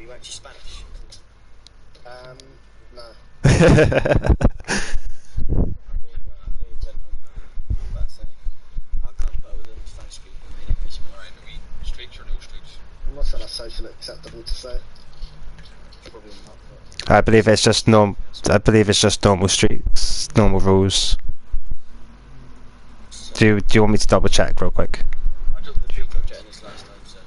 you actually Spanish? No. I'm not sure that's socially acceptable to say. Probably not. But... I believe it's just normal streaks, normal rules. Do you want me to double check real quick? I took the peacock jet in this last time, so.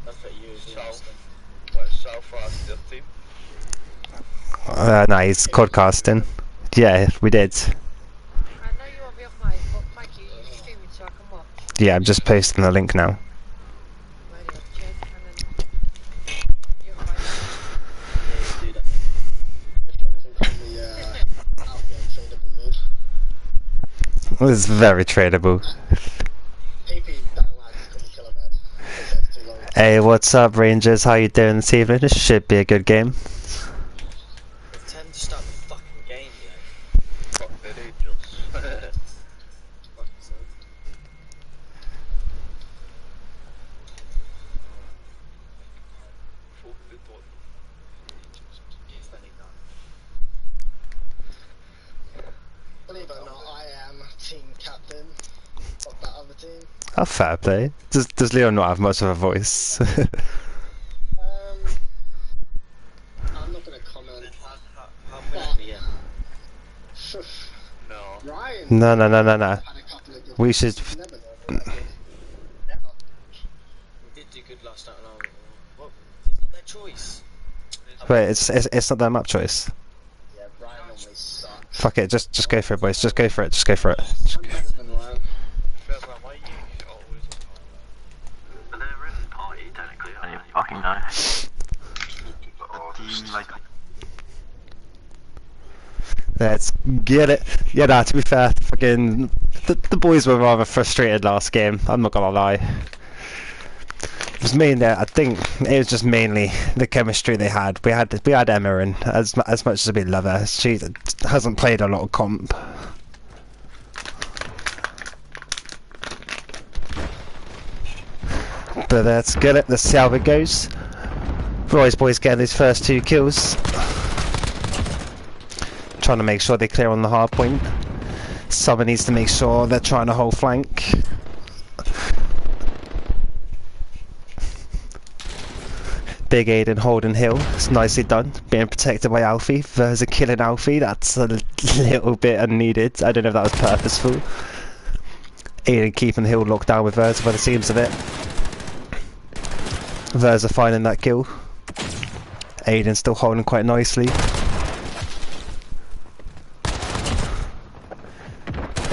That's what you So far, still team. No, he's codcasting. Yeah, we did. I know you won't be off mic, but Mikey, you're streaming so I can watch. Yeah, I'm just posting the link now. Radio check, and then you're fine. do that. If you're anything on the outgoing tradable mid. It's very tradable. PP that line is going to kill a bed. It takes too long. Hey, what's up, Rangers? How you doing this evening? This should be a good game. They tend to start the fucking game, you know. Fuck the Rangers. Fucking sake. Believe it or not, I am team captain of that other team. Oh, fair play. Does Leo not have much of a voice? I'm not going to comment. How many, yeah. No. Ryan No. had a couple of good We should. never know if they're good. Never. We did do good last night, and well, it's not their choice. Wait, it's not their map choice. Yeah, Ryan normally sucks. Fuck it, just go for it, boys. Just go for it. Just go for it. I'm better than Ryan. Feels like, why are you always on? But there is a party, technically. I don't fucking know. The team, like... Let's get it. Yeah, nah, to be fair, fucking the boys were rather frustrated last game. I'm not gonna lie. It was mainly, I think, it was just mainly the chemistry they had. We had Emma in as much as we love her. She hasn't played a lot of comp. But let's get it. Let's see how it goes. Roy's boys getting his first 2 kills. Trying to make sure they clear on the hard point. Someone needs to make sure they're trying to hold flank. Big Aiden holding hill. It's nicely done. Being protected by Alfie. Verza killing Alfie. That's a little bit unneeded. I don't know if that was purposeful. Aiden keeping the hill locked down with Verza by the seams of it. Verza finding that kill. Aiden still holding quite nicely.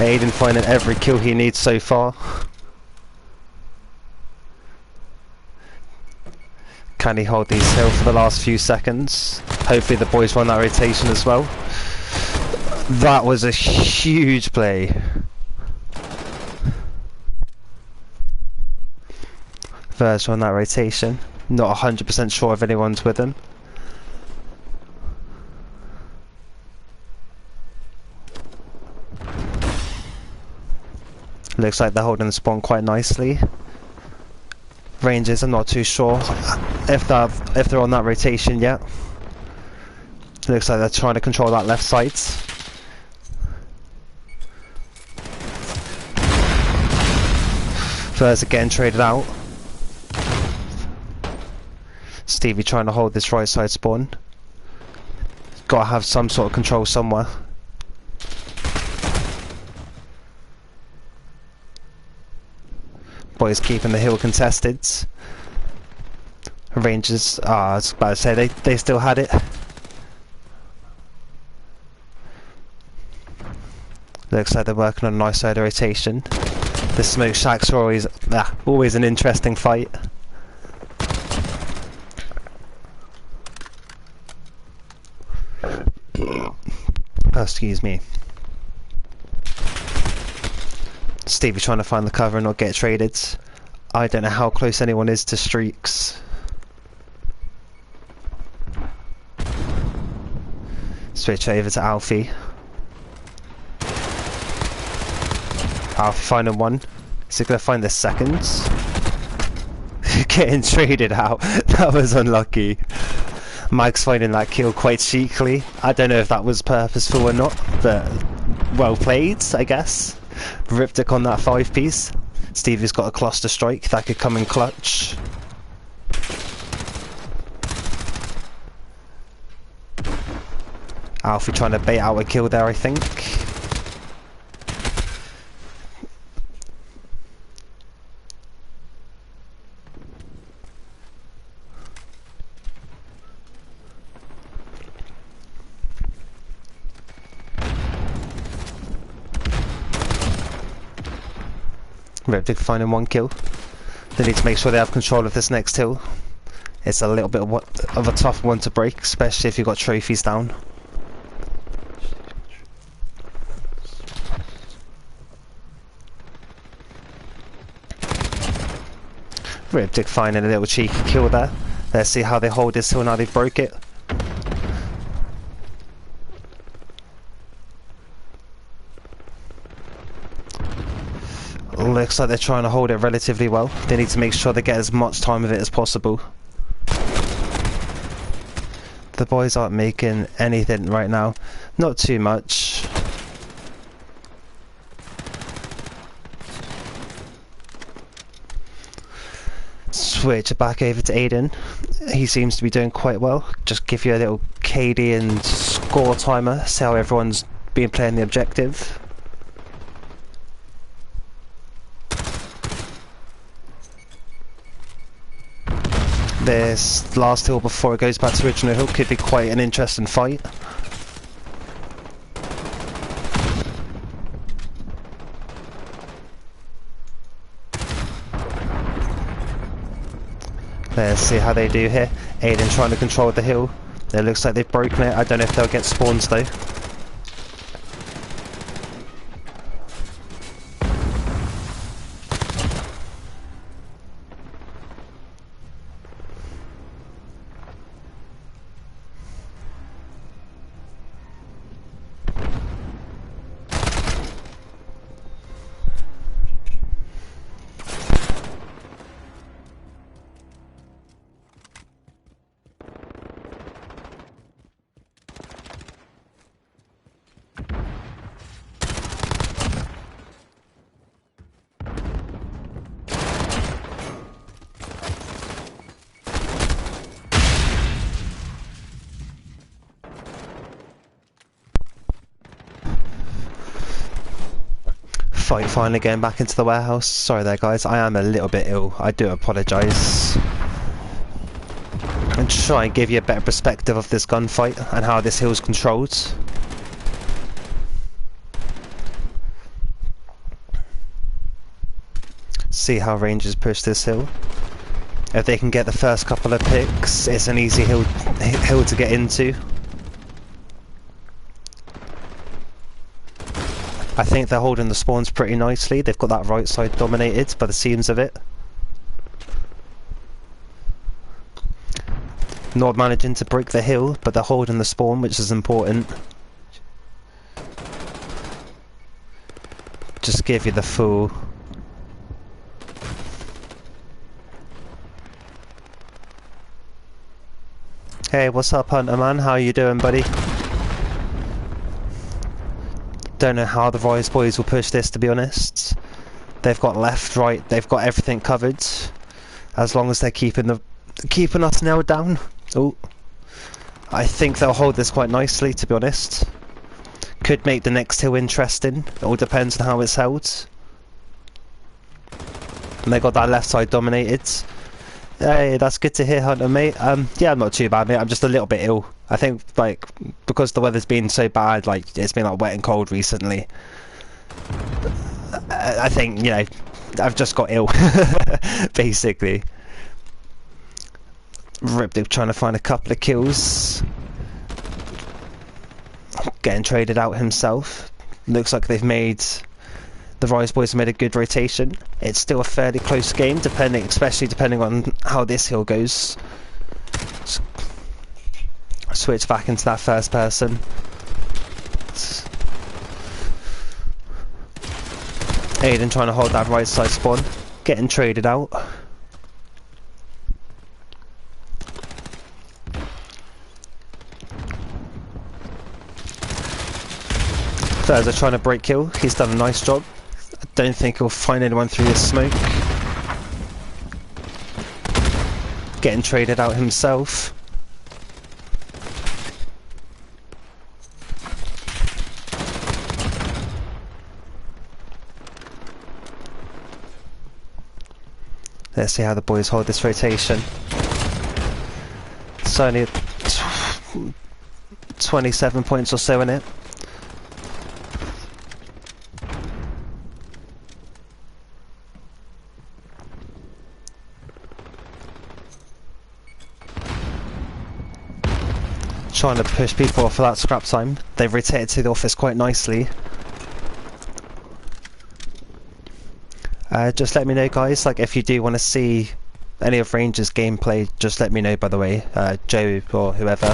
Aiden finding every kill he needs so far. Can he hold these hill for the last few seconds? Hopefully the boys run that rotation as well. That was a huge play. Verge on that rotation. Not 100% sure if anyone's with him. Looks like they're holding the spawn quite nicely. Rangers, I'm not too sure if they're on that rotation yet. Looks like they're trying to control that left side. First again traded out. Stevie trying to hold this right side spawn. Gotta have some sort of control somewhere. Boys keeping the hill contested. Rangers, I was about to say they still had it. Looks like they're working on a nice side of rotation. The smoke shacks are always an interesting fight. Oh, excuse me. Stevie trying to find the cover and not get traded. I don't know how close anyone is to streaks. Switch over to Alfie. Alfie finding one. Is he gonna find the second? Getting traded out. That was unlucky. Mike's finding that kill quite cheekily. I don't know if that was purposeful or not, but well played, I guess. Riptic on that 5-piece. Stevie's got a cluster strike that could come in clutch. Alfie trying to bait out a kill there, I think. Riptic finding one kill. They need to make sure they have control of this next hill. It's a little bit of a tough one to break, especially if you've got trophies down. Riptic finding a little cheeky kill there. Let's see how they hold this hill now they've broke it. Looks like they're trying to hold it relatively well. They need to make sure they get as much time of it as possible. The boys aren't making anything right now. Not too much. Switch back over to Aiden. He seems to be doing quite well. Just give you a little KD and score timer. See how everyone's been playing the objective. This last hill before it goes back to original hill could be quite an interesting fight. Let's see how they do here. Aiden trying to control the hill. It looks like they've broken it. I don't know if they'll get spawns though. Fight finally going back into the warehouse. Sorry there guys, I am a little bit ill. I do apologise. And try and give you a better perspective of this gunfight and how this hill's controlled. See how Rangers push this hill. If they can get the first couple of picks, it's an easy hill to get into. I think they're holding the spawns pretty nicely. They've got that right side dominated by the seams of it. Not managing to break the hill, but they're holding the spawn, which is important. Just give you the full. Hey, what's up, Hunter man? How you doing, buddy? Don't know how the Rize boys will push this, to be honest. They've got left, right, they've got everything covered. As long as they're keeping us nailed down. Oh, I think they'll hold this quite nicely, to be honest. Could make the next hill interesting. It all depends on how it's held. And they got that left side dominated. Hey, that's good to hear, Hunter, mate. Yeah, I'm not too bad, mate. I'm just a little bit ill. I think, like, because the weather's been so bad, like, it's been, like, wet and cold recently. I think, you know, I've just got ill, basically. Riptic trying to find a couple of kills. Getting traded out himself. Looks like they've made... The Rize boys have made a good rotation. It's still a fairly close game, especially depending on how this hill goes. Switch back into that first person. Aiden trying to hold that right side spawn, getting traded out. They're trying to break kill. He's done a nice job. I don't think he'll find anyone through this smoke. Getting traded out himself. Let's see how the boys hold this rotation. It's only 27 points or so in it. Trying to push people off for that scrap time. They've rotated to the office quite nicely. Just let me know, guys, like if you do want to see any of Rangers gameplay, just let me know, by the way, Joe or whoever.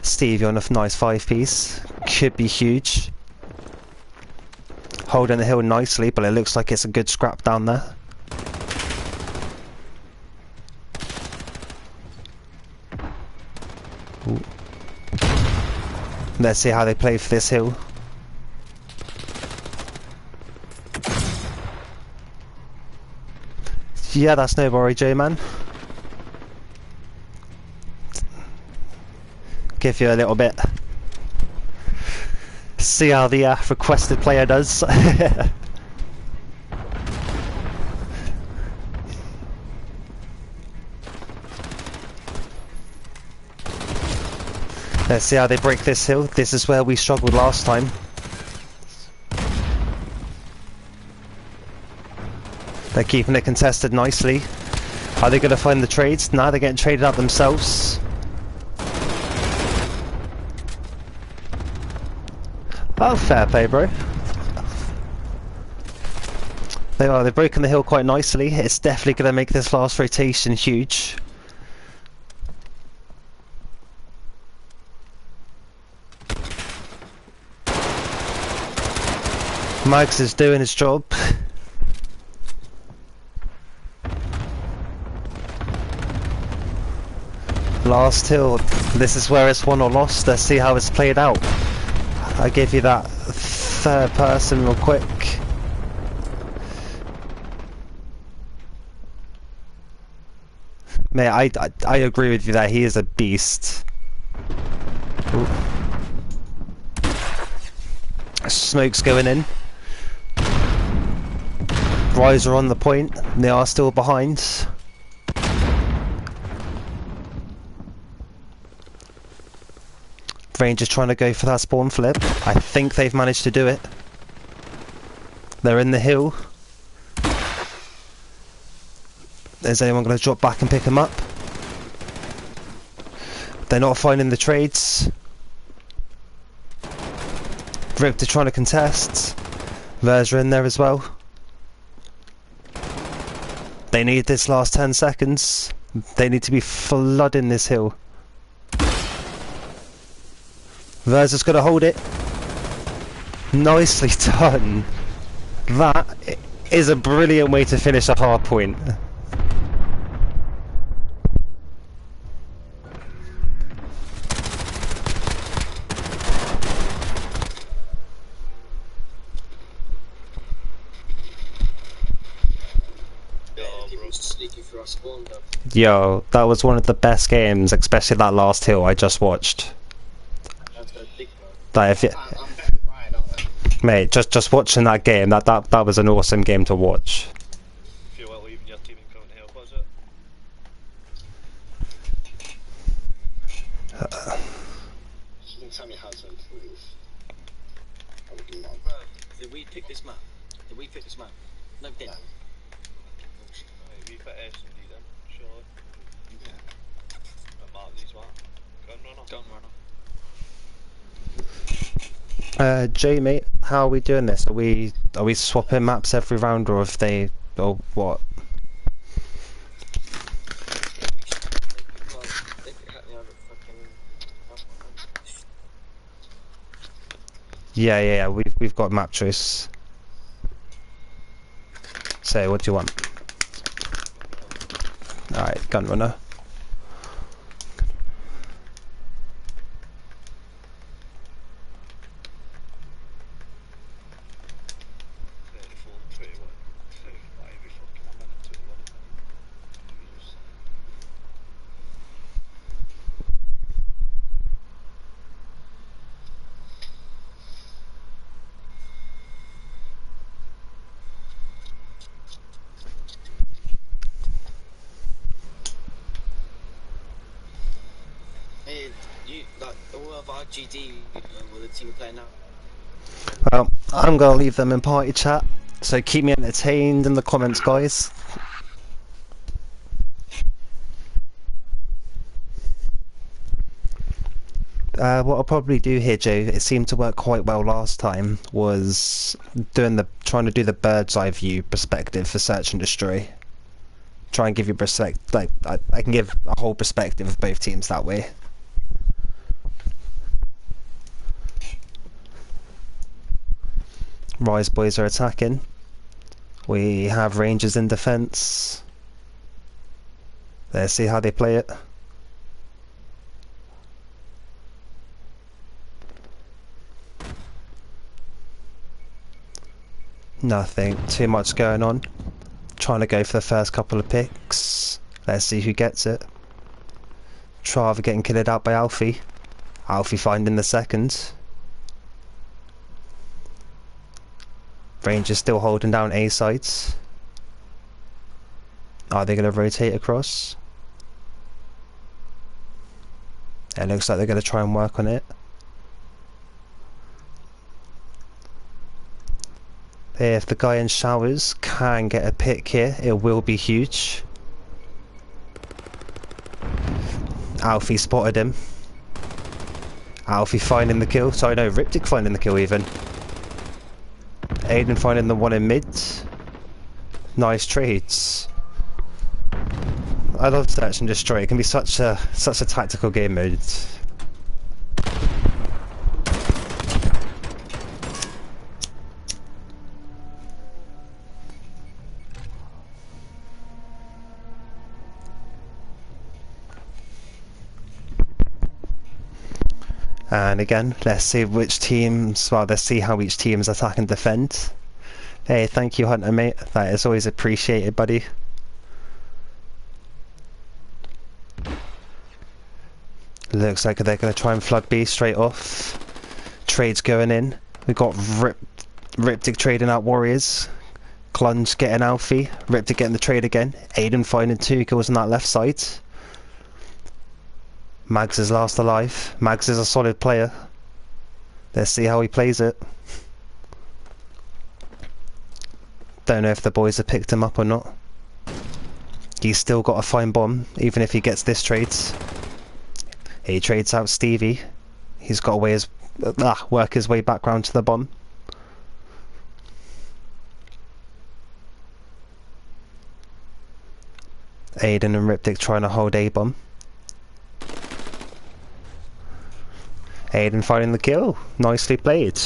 Steve, you're on a nice 5-piece. Could be huge. Holding the hill nicely, but it looks like it's a good scrap down there. Ooh. Let's see how they play for this hill. Yeah, that's no worry, J-Man. Give you a little bit. See how the requested player does. Let's see how they break this hill. This is where we struggled last time. They're keeping it contested nicely. Are they going to find the trades? Nah, they're getting traded out themselves. Oh, fair play, bro. They've broken the hill quite nicely. It's definitely going to make this last rotation huge. Mags is doing his job. Last hill. This is where it's won or lost. Let's see how it's played out. I give you that third person real quick. Mate, I agree with you that he is a beast. Ooh. Smoke's going in. Rize are on the point. They are still behind. Rangers trying to go for that spawn flip. I think they've managed to do it. They're in the hill. Is anyone going to drop back and pick them up? They're not finding the trades. Ripped are trying to contest. Vers are in there as well. They need this last 10 seconds. They need to be flooding this hill. Vers is going to hold it. Nicely done. That is a brilliant way to finish a hard point. Yo, that was one of the best games, especially that last hill I just watched. Like if it, mate, just watching that game, that was an awesome game to watch. Feel like leaving your team and coming to help, was it? You can tell me how to improve. Did we pick this map? Did we pick this map? No, did. We put S and D then, surely. Yeah. And mark these one. Gun runner. Gun runner. Jay, mate, how are we doing this? Are we swapping maps every round, or if they, or what? Yeah. We've got map choice. So what do you want? Alright, Gunrunner. Hey, you like all of RGD or the team playing now? Well, I'm gonna leave them in party chat, so keep me entertained in the comments, guys. What I'll probably do here, Joe, it seemed to work quite well last time, was trying to do the bird's eye view perspective for search and destroy. Try and give you I can give a whole perspective of both teams that way. Rize boys are attacking. We have Rangers in defence. Let's see how they play it. Nothing too much going on. Trying to go for the first couple of picks. Let's see who gets it. Trava getting killed out by Alfie. Alfie finding the second. Rangers still holding down A sides. Are they going to rotate across? It looks like they're going to try and work on it. If the guy in showers can get a pick here, it will be huge. Alfie spotted him. Alfie finding the kill. Sorry, no, Riptic finding the kill even. Aiden finding the one in mid. Nice trades. I love search and destroy. It can be such a tactical game mode. And again, let's see which teams, well, let's see how each team's attack and defend. Hey, thank you, Hunter, mate. That is always appreciated, buddy. Looks like they're going to try and flood B straight off. Trades going in. We've got Riptic trading out Warriors. Clunge getting Alfie. Riptic getting the trade again. Aiden finding 2 kills on that left side. Mags is last alive. Mags is a solid player. Let's see how he plays it. Don't know if the boys have picked him up or not. He's still got a fine bomb, even if he gets this trade. He trades out Stevie. He's got to work his way back round to the bomb. Aiden and Riptic trying to hold A-bomb. Aiden finding the kill. Nicely played.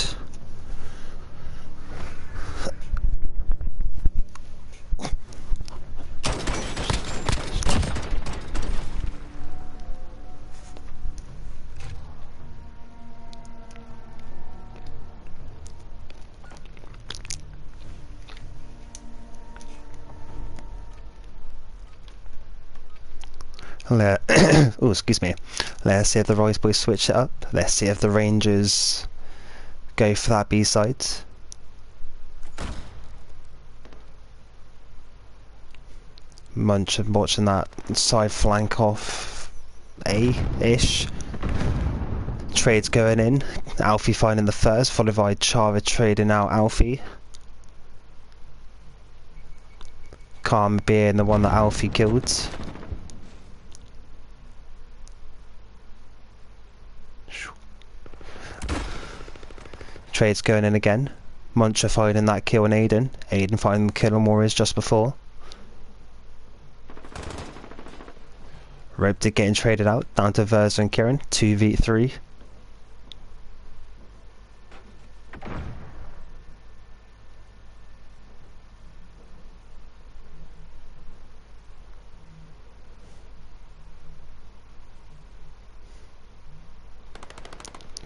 Oh, excuse me. Let's see if the Rize boys switch it up. Let's see if the Rangers go for that B side. Munch watching that side flank off A-ish. Trades going in. Alfie finding the first, followed by Chara trading out Alfie. Karma being the one that Alfie killed. Trades going in again. Muncher finding that kill on Aiden. Aiden finding the kill on Warriors just before. Riptic getting traded out. Down to Verza and Kieran. 2v3.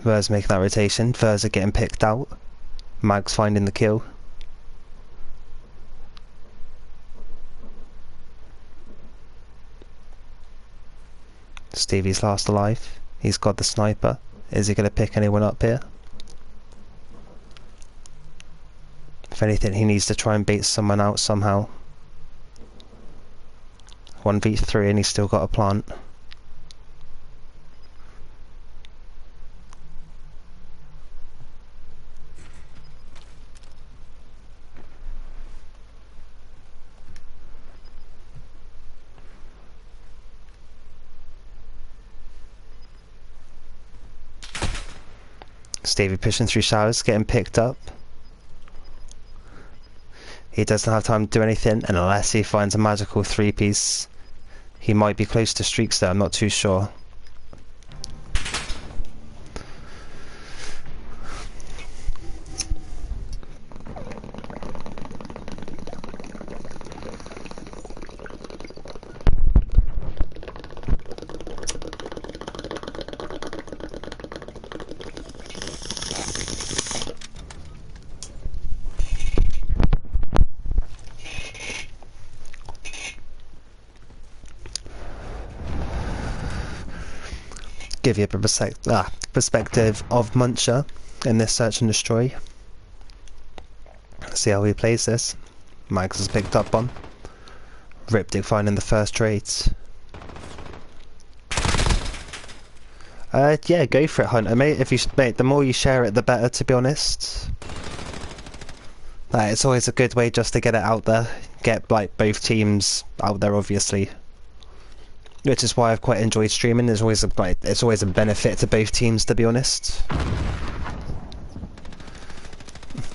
Ver's making that rotation. Ver's are getting picked out. Mag's finding the kill. Stevie's last alive. He's got the sniper. Is he going to pick anyone up here? If anything, he needs to try and bait someone out somehow. 1v3 and he's still got a plant. Stevie pushing through showers, getting picked up. He doesn't have time to do anything, and unless he finds a magical 3-piece, he might be close to streaks there, I'm not too sure. Give you a perspective of Muncher in this search and destroy. See how he plays this. Mags has picked up on. Riptic finding the first trades. Yeah, go for it, Hunter, mate. Mate, the more you share it, the better, to be honest. It's always a good way just to get it out there. Get like both teams out there, obviously. Which is why I've quite enjoyed streaming. It's always a benefit to both teams, to be honest.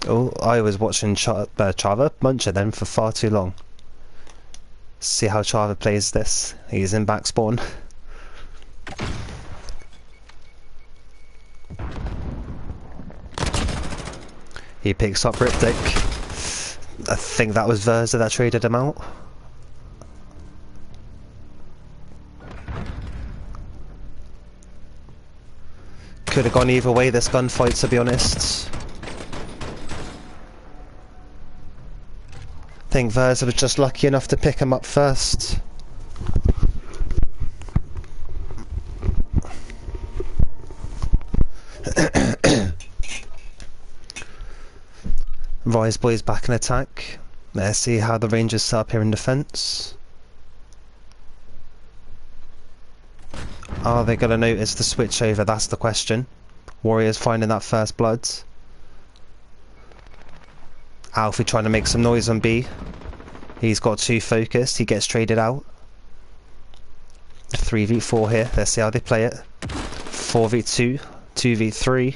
Oh, I was watching Chava Muncher then for far too long. See how Chava plays this. He's in back spawn. He picks up Riptic. I think that was Verza that traded him out. Could have gone either way, this gunfight, to be honest. I think Verza was just lucky enough to pick him up first. Rize boys back in attack. Let's see how the Rangers set up here in defence. Are they going to notice the switch over? That's the question. Warriors finding that first blood. Alfie trying to make some noise on B. He's got 2 focused. He gets traded out. 3v4 here. Let's see how they play it. 4v2. 2v3.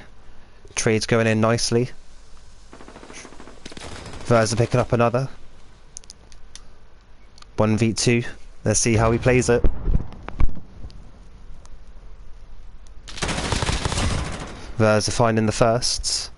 Trades going in nicely. Verza picking up another. 1v2. Let's see how he plays it. Verza finding the firsts.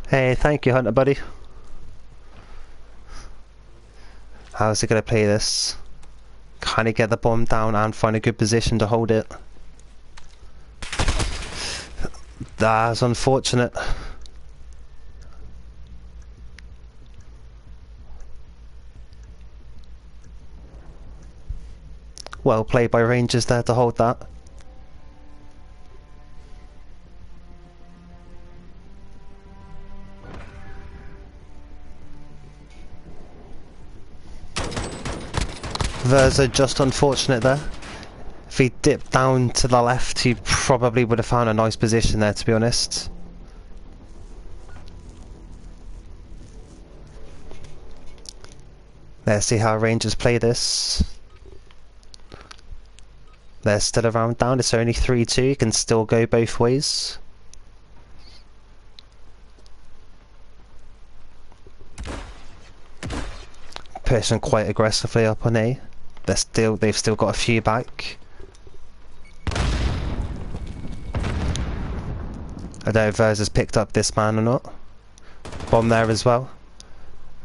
Hey, thank you, Hunter buddy. How's he going to play this? Can he get the bomb down and find a good position to hold it? That's unfortunate. Well played by Rangers there to hold that. Verza just unfortunate there. If he dipped down to the left, he probably would have found a nice position there, to be honest. Let's see how Rangers play this. They're still around down, it's only 3-2, you can still go both ways. Pushing quite aggressively up on A. They've still got a few back. I don't know if Verz has picked up this man or not. Bomb there as well.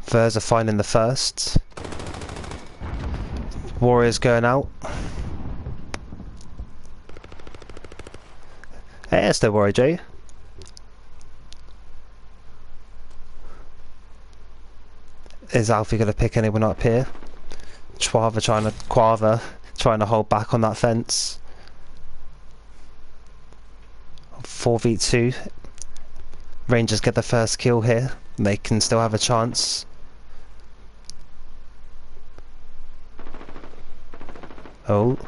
Verz are finding the first. Warriors going out. Hey, it's no worry, Jay. Is Alfie going to pick anyone up here? Quava trying to hold back on that fence. 4v2. Rangers get the first kill here. They can still have a chance. Oh.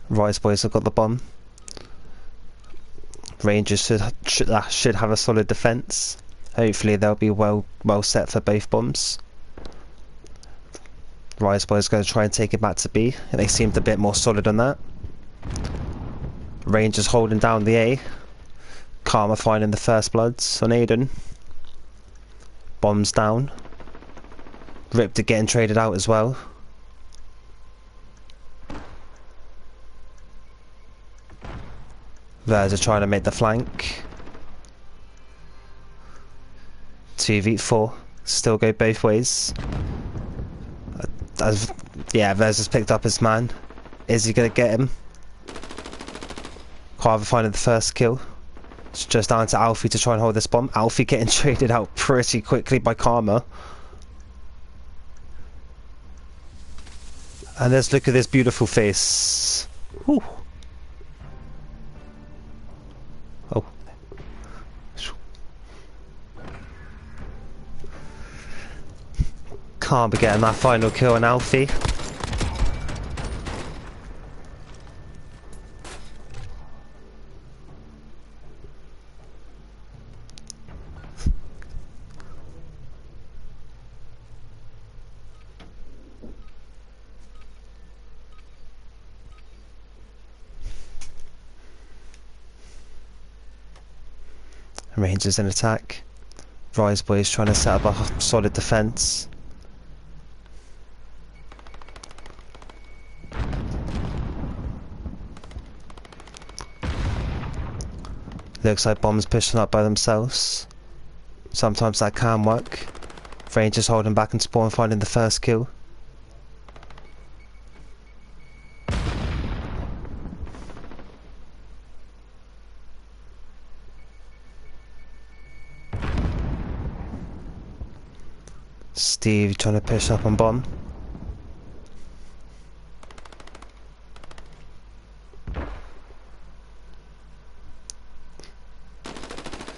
Rize boys have got the bomb. Rangers should have a solid defence. Hopefully they'll be well set for both bombs. Rize boys going to try and take it back to B. They seemed a bit more solid on that. Rangers holding down the A. Karma finding the first bloods on Aiden. Bombs down. Ripped are getting traded out as well. Verz are trying to make the flank. 2v4. Still go both ways. Yeah, Verz has picked up his man. Is he going to get him? Quava finding the first kill. It's just down to Alfie to try and hold this bomb. Alfie getting traded out pretty quickly by Karma. And let's look at this beautiful face. Whew. Oh. Can't be getting that final kill on Alfie. Rangers in attack. Rize boys trying to set up a solid defence. Looks like bombs pushing up by themselves. Sometimes that can work. Rangers holding back and spawn finding the first kill. Steve trying to push up on bomb.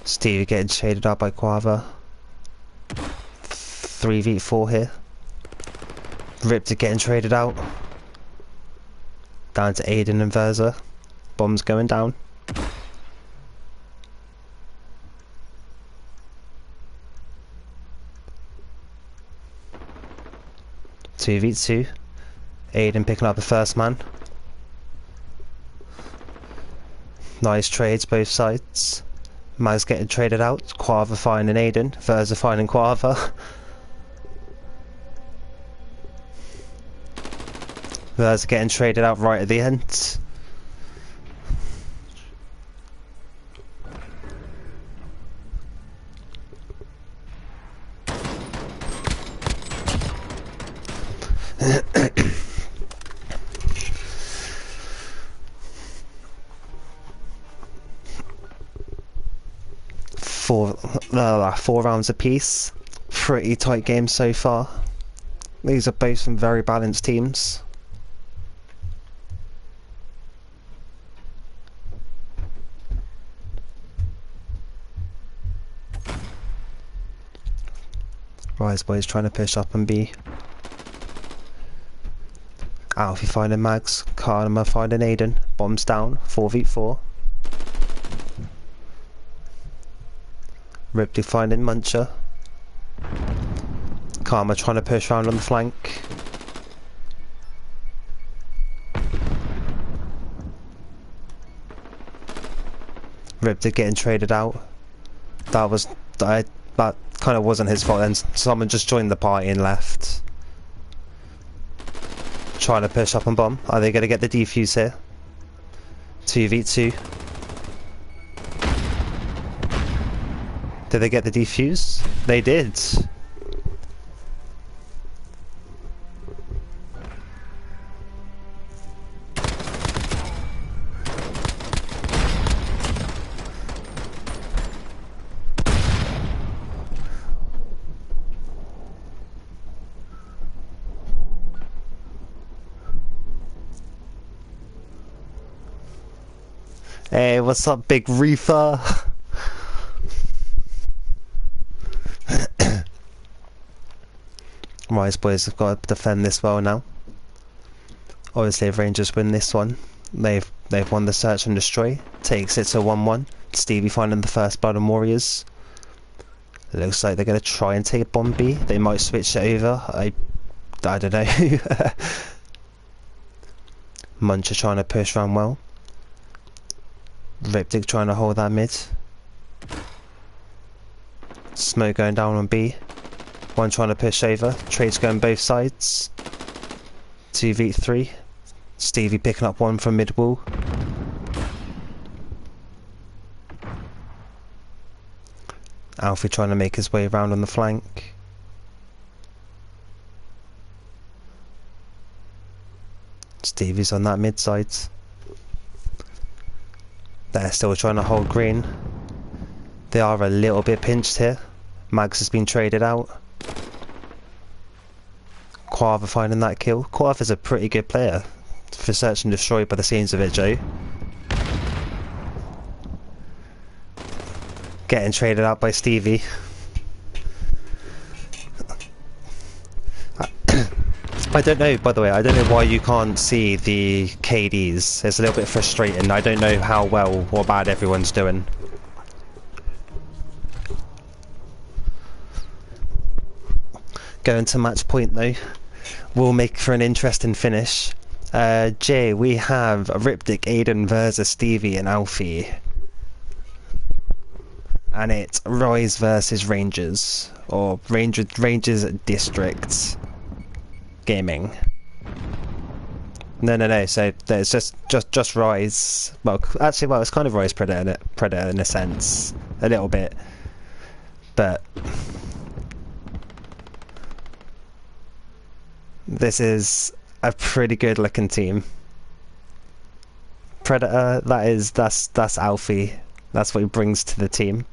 Steve getting shaded out by Quava. 3v4 here. Ripped are getting traded out. Down to Aiden and Verza. Bombs going down. Two v2. Aiden picking up the first man. Nice trades both sides. Mag's getting traded out. Quava finding Aiden. Verza finding Quava. Verza getting traded out right at the end. Four rounds apiece. Pretty tight game so far. These are both some very balanced teams. Rize boys trying to push up and B. Alfie finding Mags. Karma finding Aiden. Bombs down. 4v4. Ripley finding Muncher. Karma trying to push around on the flank. Riptid getting traded out. That kind of wasn't his fault, and someone just joined the party and left. Trying to push up and bomb. Are they going to get the defuse here? 2v2. Did they get the defuse? They did. Hey, what's up, Big Reefer? Rize boys have got to defend this well now. Obviously, if Rangers win this one, they've won the search and destroy. Takes it to 1-1. Stevie finding the first blood on Warriors. It looks like they're going to try and take bomb B. They might switch it over. I don't know. Muncher trying to push around well. Riptid trying to hold that mid. Smoke going down on B. One trying to push over. Trades going both sides. 2v3. Stevie picking up one from mid wall. Alfie trying to make his way around on the flank. Stevie's on that mid side. They're still trying to hold green. They are a little bit pinched here. Mags has been traded out. Quava finding that kill. Quava's a pretty good player for search and destroy by the scenes of it, Joe. Getting traded out by Stevie. I don't know, by the way, I don't know why you can't see the KDs. It's a little bit frustrating. I don't know how well or bad everyone's doing. Going to match point though. Will make for an interesting finish. Jay, we have Riptid, Aiden versus Stevie and Alfie. And it's Rize versus Rangers. Or Rangers District Gaming. No. So there's just Rize. Well, actually, it's kind of Rize Predator in a sense, a little bit, but this is a pretty good looking team. Predator, that's Alfie. That's what he brings to the team.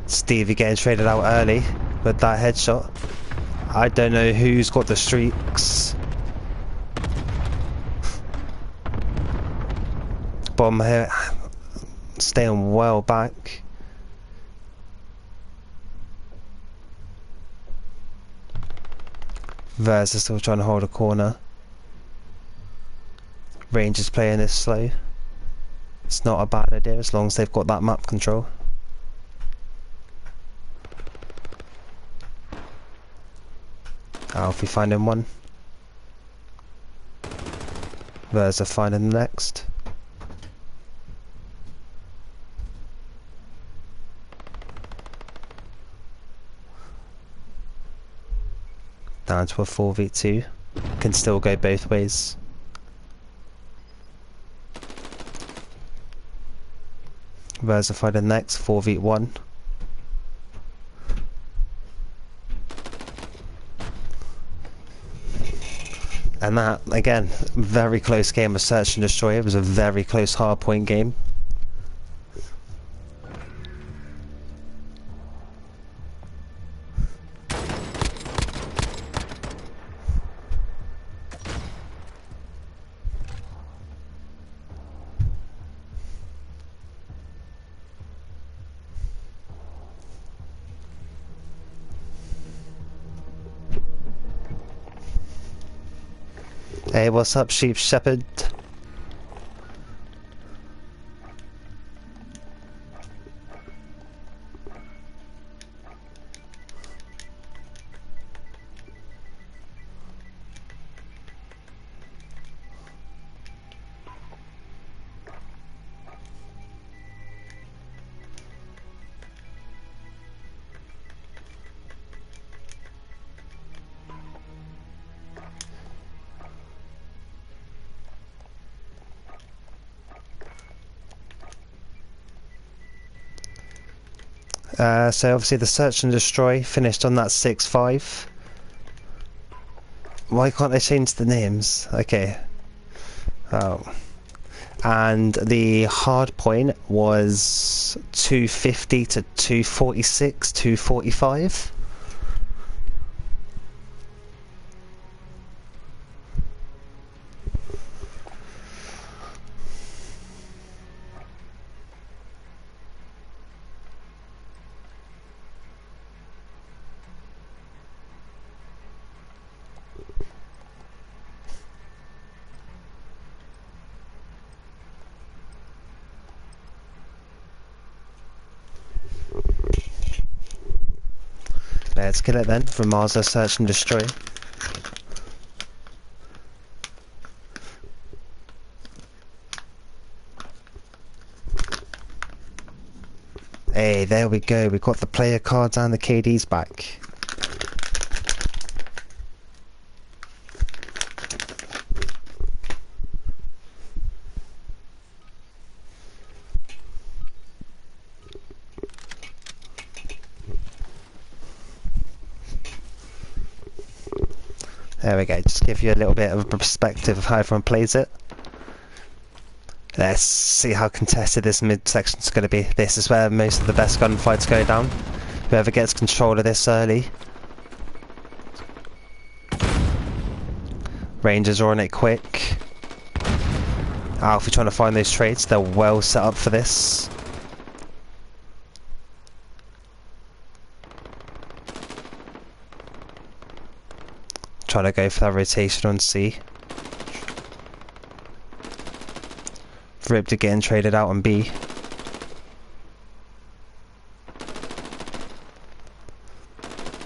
Stevie getting traded out early with that headshot. I don't know who's got the streaks. Bomb here, staying well back. Verse is still trying to hold a corner. Rangers playing this slow. It's not a bad idea as long as they've got that map control. Alfie finding one. Versa finding the next. Down to a 4v2. Can still go both ways. Versa finding next, 4v1. And that, again, very close game of search and destroy. It was a very close hard point game. Hey, what's up, Sheep Shepherd? So obviously the search and destroy finished on that 6-5. Why can't they change the names? Okay. Oh. And the hard point was 250 to 246, 245. Let's kill it then from Marza search and destroy. Hey, there we go. We got the player cards and the KDs back. There we go, just give you a little bit of a perspective of how everyone plays it. Let's see how contested this mid-section is going to be. This is where most of the best gunfights go down. Whoever gets control of this early. Rangers are on it quick. Alfie trying to find those trades, they're well set up for this. Trying to go for that rotation on C. Riptid getting traded out on B.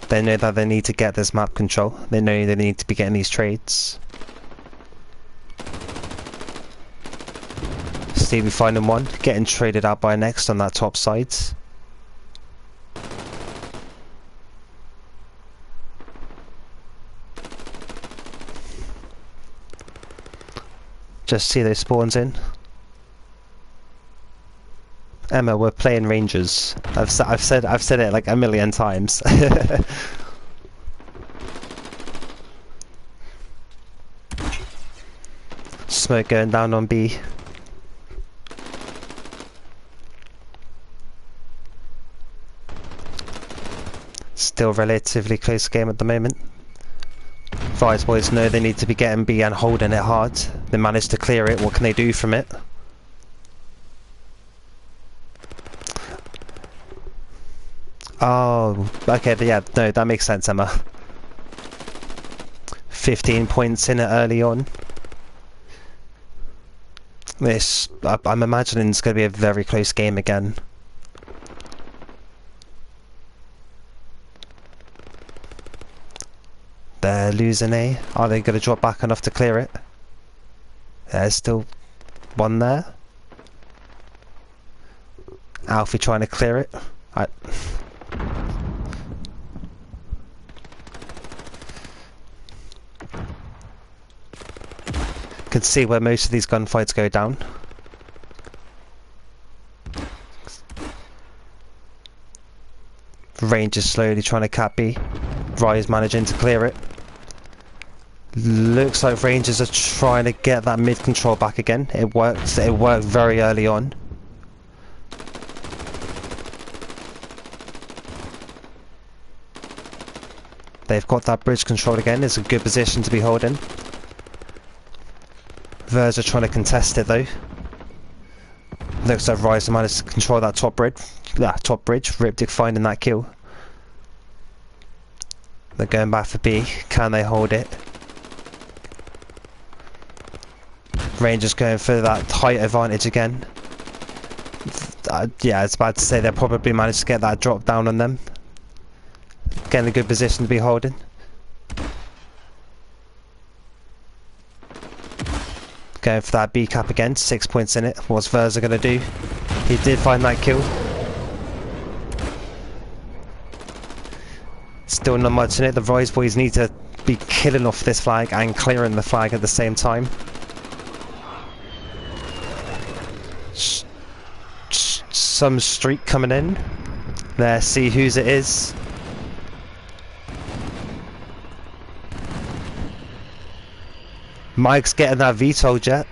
They know that they need to get this map control. They know they need to be getting these trades. Stevie finding one, getting traded out by next on that top side. Just see those spawns in. Emma, we're playing Rangers. I've said it like a million times. Smoke going down on B. Still relatively close game at the moment. Rize boys know they need to be getting B and holding it hard. They managed to clear it. What can they do from it? Oh, okay, yeah, no, that makes sense, Emma. 15 points in it early on. This, I'm imagining it's going to be a very close game again. They're losing A. Are they going to drop back enough to clear it? There's still one there. Alfie trying to clear it. Can see where most of these gunfights go down. Rangers slowly trying to cap B. Rize managing to clear it. Looks like Rangers are trying to get that mid control back again. It worked very early on. They've got that bridge control again. It's a good position to be holding. Vs are trying to contest it though. Looks like Rize managed to control that top bridge. Riptid finding that kill. They're going back for B. Can they hold it? Rangers going for that height advantage again. Yeah, I was about to say they'll probably manage to get that drop down on them. Getting a good position to be holding. Going for that B cap again, 6 points in it. What's Verza going to do? He did find that kill. Still not much in it. The Rize boys need to be killing off this flag and clearing the flag at the same time. Some streak coming in. There, see whose it is. Mike's getting that VTOL jet.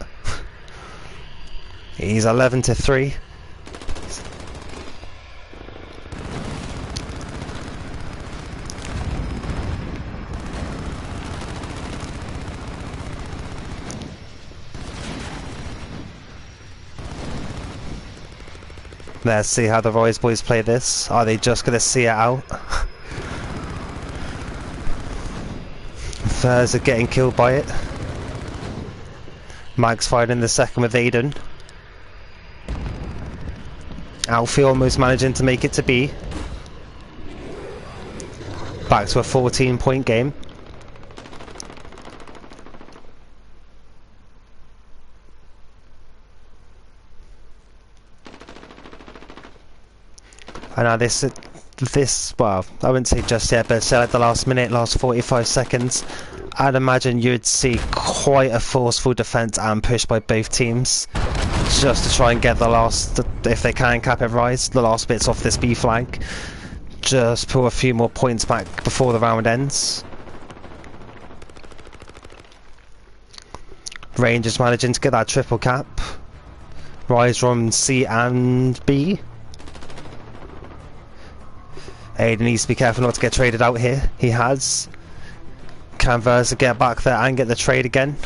He's 11-3. Let's see how the Rize boys play this. Are they just gonna see it out? Furs are getting killed by it. Mike's firing the second with Aiden. Alfie almost managing to make it to B. Back to a 14-point game. I know this, well, I wouldn't say just yet, but say like the last minute, last 45 seconds, I'd imagine you'd see quite a forceful defence and push by both teams, just to try and get the last, if they can cap it Rize, the last bits off this B flank, just pull a few more points back before the round ends. Rangers managing to get that triple cap. Rize from C and B. Aiden needs to be careful not to get traded out here. He has. Can Verza get back there and get the trade again?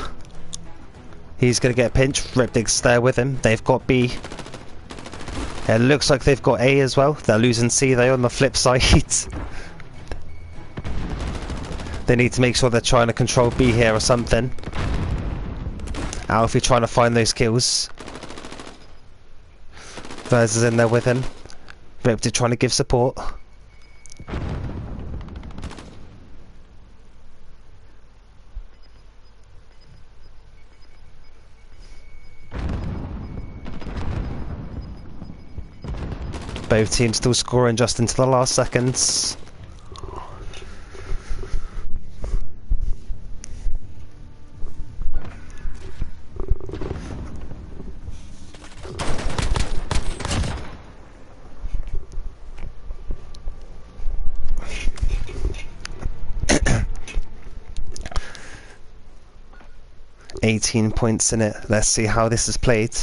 He's going to get pinched. Ripdig's there with him. They've got B. It looks like they've got A as well. They're losing C though on the flip side. They need to make sure they're trying to control B here or something. Alfie trying to find those kills. Verza's in there with him. Ripdig trying to give support. Both teams still scoring just into the last seconds. $18 points in it. Let's see how this is played.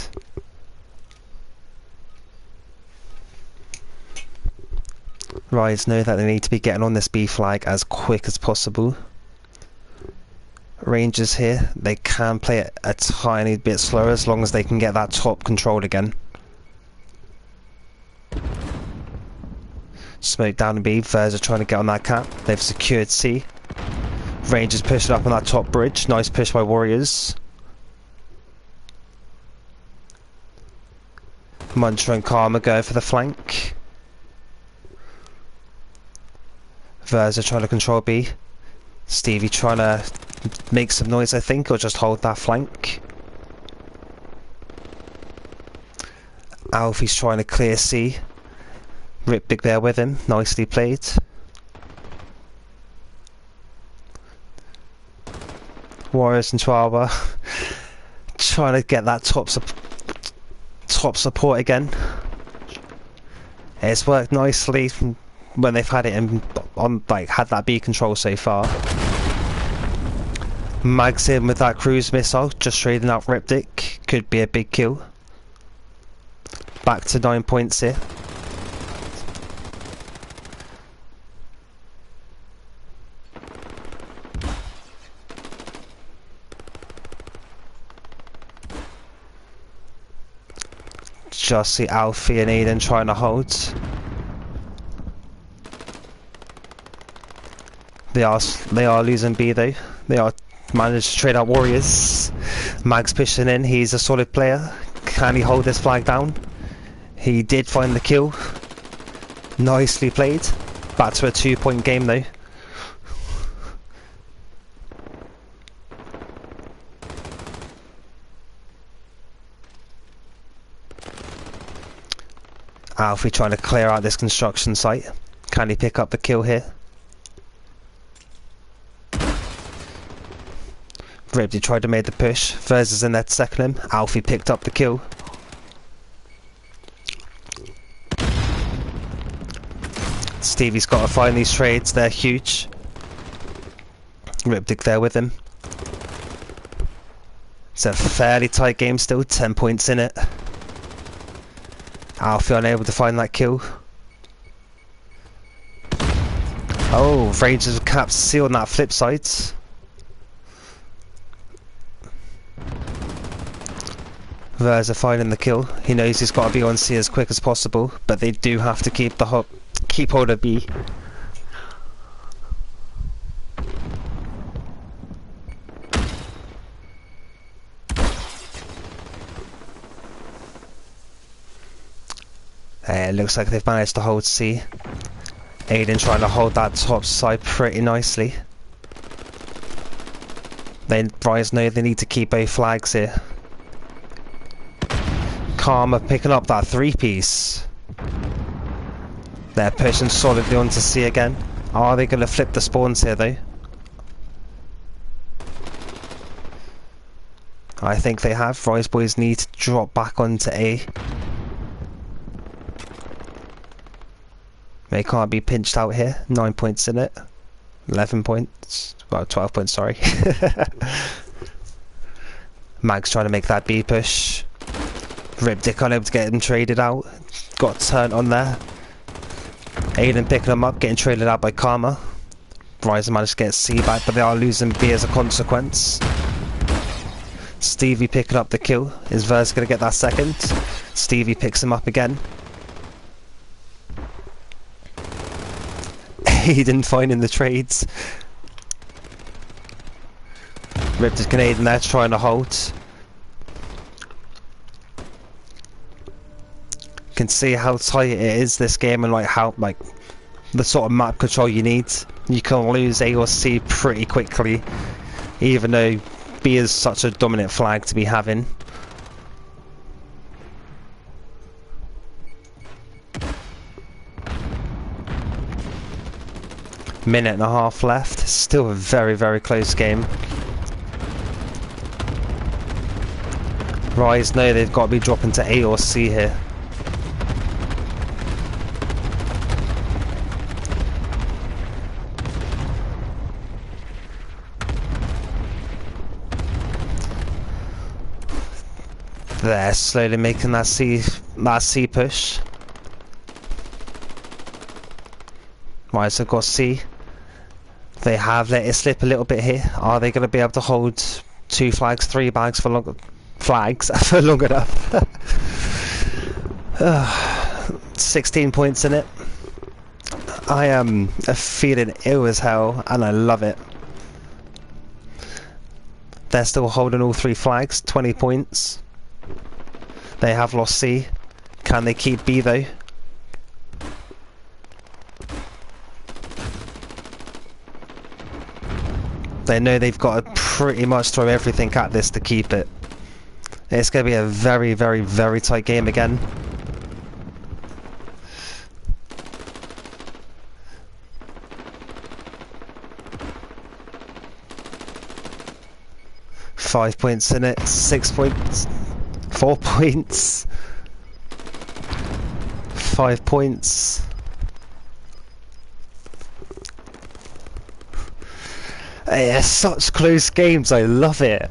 Rize know that they need to be getting on this B flag as quick as possible. Rangers here, they can play it a tiny bit slower as long as they can get that top control again. Smoke down in B, Verza trying to get on that cap. They've secured C. Rangers pushing up on that top bridge. Nice push by Warriors. Muncher and Karma go for the flank. Verza trying to control B. Stevie trying to make some noise, I think, or just hold that flank. Alfie's trying to clear C. Ripdig there with him. Nicely played. Warriors and Chihuahua trying to get that top support again. It's worked nicely from when they've had it on, like, had that B control so far. Mags in with that cruise missile, just trading out Ripdig. Could be a big kill. Back to 9 points here. Just see Alfie and Aiden trying to hold. They are losing B though. They are managed to trade out Warriors. Mag's pushing in. He's a solid player. Can he hold this flag down? He did find the kill. Nicely played. Back to a 2-point game though. Alfie trying to clear out this construction site. Can he pick up the kill here? Ripdig tried to make the push. Verza's in there to second him. Alfie picked up the kill. Stevie's got to find these trades, they're huge. Riptic there with him. It's a fairly tight game still, 10 points in it. Alfie unable to find that kill. Oh, Rangers with caps C on that flip side. Rize are finding the kill. He knows he's got to be on C as quick as possible, but they do have to keep the keep hold of B. It looks like they've managed to hold C. Aiden trying to hold that top side pretty nicely. Rize know they need to keep both flags here. Karma picking up that 3-piece. They're pushing solidly onto C again. Are they going to flip the spawns here though? I think they have. Rize boys need to drop back onto A. They can't be pinched out here. 9 points in it. 11 points. Well, 12 points, sorry. Mag's trying to make that B push. Riptic unable to get him traded out. Got turned on there. Aiden picking him up, getting traded out by Karma. Rize managed to get C back, but they are losing B as a consequence. Stevie picking up the kill. Is Verz going to get that second? Stevie picks him up again. Aiden finding the trades. Riptic and Aiden there trying to hold. Can see how tight it is this game and how the sort of map control you need. You can lose A or C pretty quickly, even though B is such a dominant flag to be having. Minute and a half left. Still a very, very close game. Rize know they've got to be dropping to A or C here. They're slowly making that C push. Rize have got C. They have let it slip a little bit here. Are they going to be able to hold 2 flags, 3 bags for long for long enough? 16 points in it. I am feeling ill as hell, and I love it. They're still holding all 3 flags, 20 points. They have lost C. Can they keep B though? They know they've got to pretty much throw everything at this to keep it. It's going to be a very, very, very tight game again. Five points in it, 6 points, 4 points, 5 points. Yeah, such close games, I love it.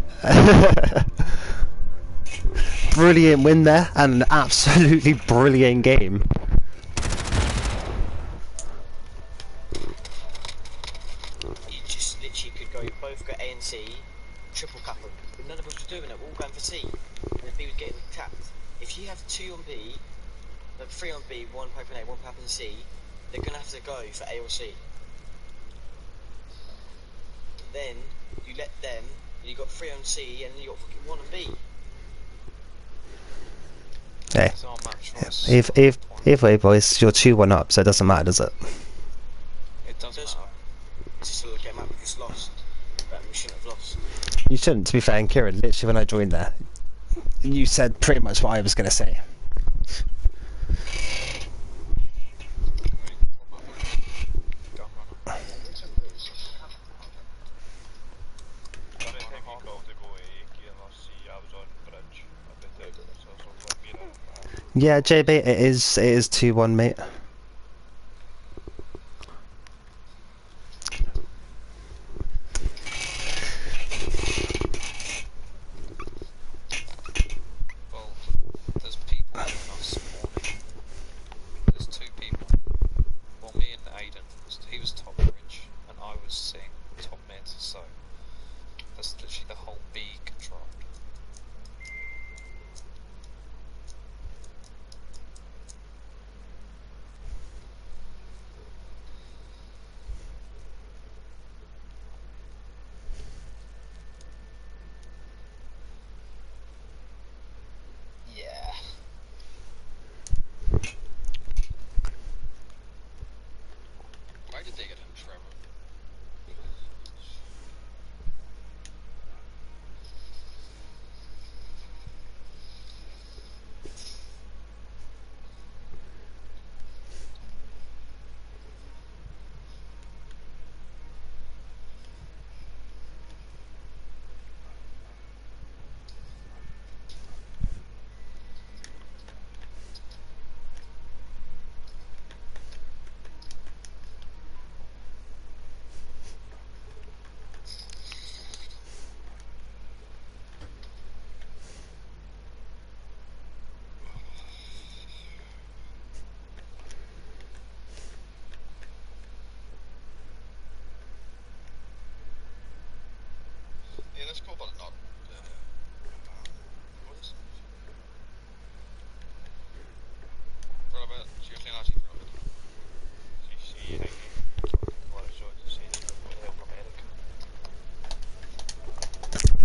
Brilliant win there, and an absolutely brilliant game. You just literally could go, both got A and C, triple cap them, but none of us were doing it, we're all going for C, and then B was getting capped. If you have 2 on B, like 3 on B, 1 piping A, 1 piping C, they're going to have to go for A or C. Then you let them, you got 3 on C, and you got fucking 1 on B. Hey, if way boys, you're 2-1 up, so it doesn't matter, does it? It does matter. It's just a little game up, we just lost. But we shouldn't have lost. You shouldn't, to be fair, and Kieran, literally when I joined there, you said pretty much what I was going to say. Yeah, JB, it is 2-1, mate.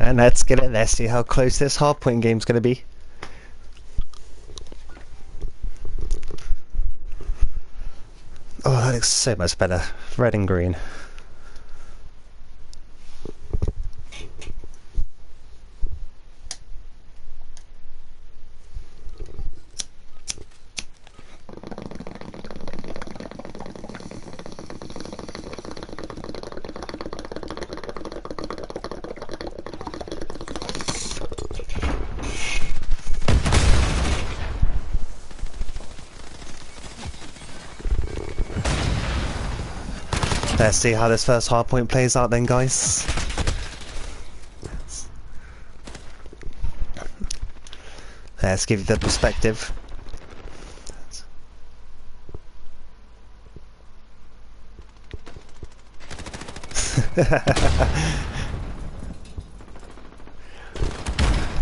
And let's get it. Let's see how close this hardpoint game's going to be. Oh, that looks so much better. Red and green. Let's see how this first hardpoint plays out then, guys. Let's give you the perspective.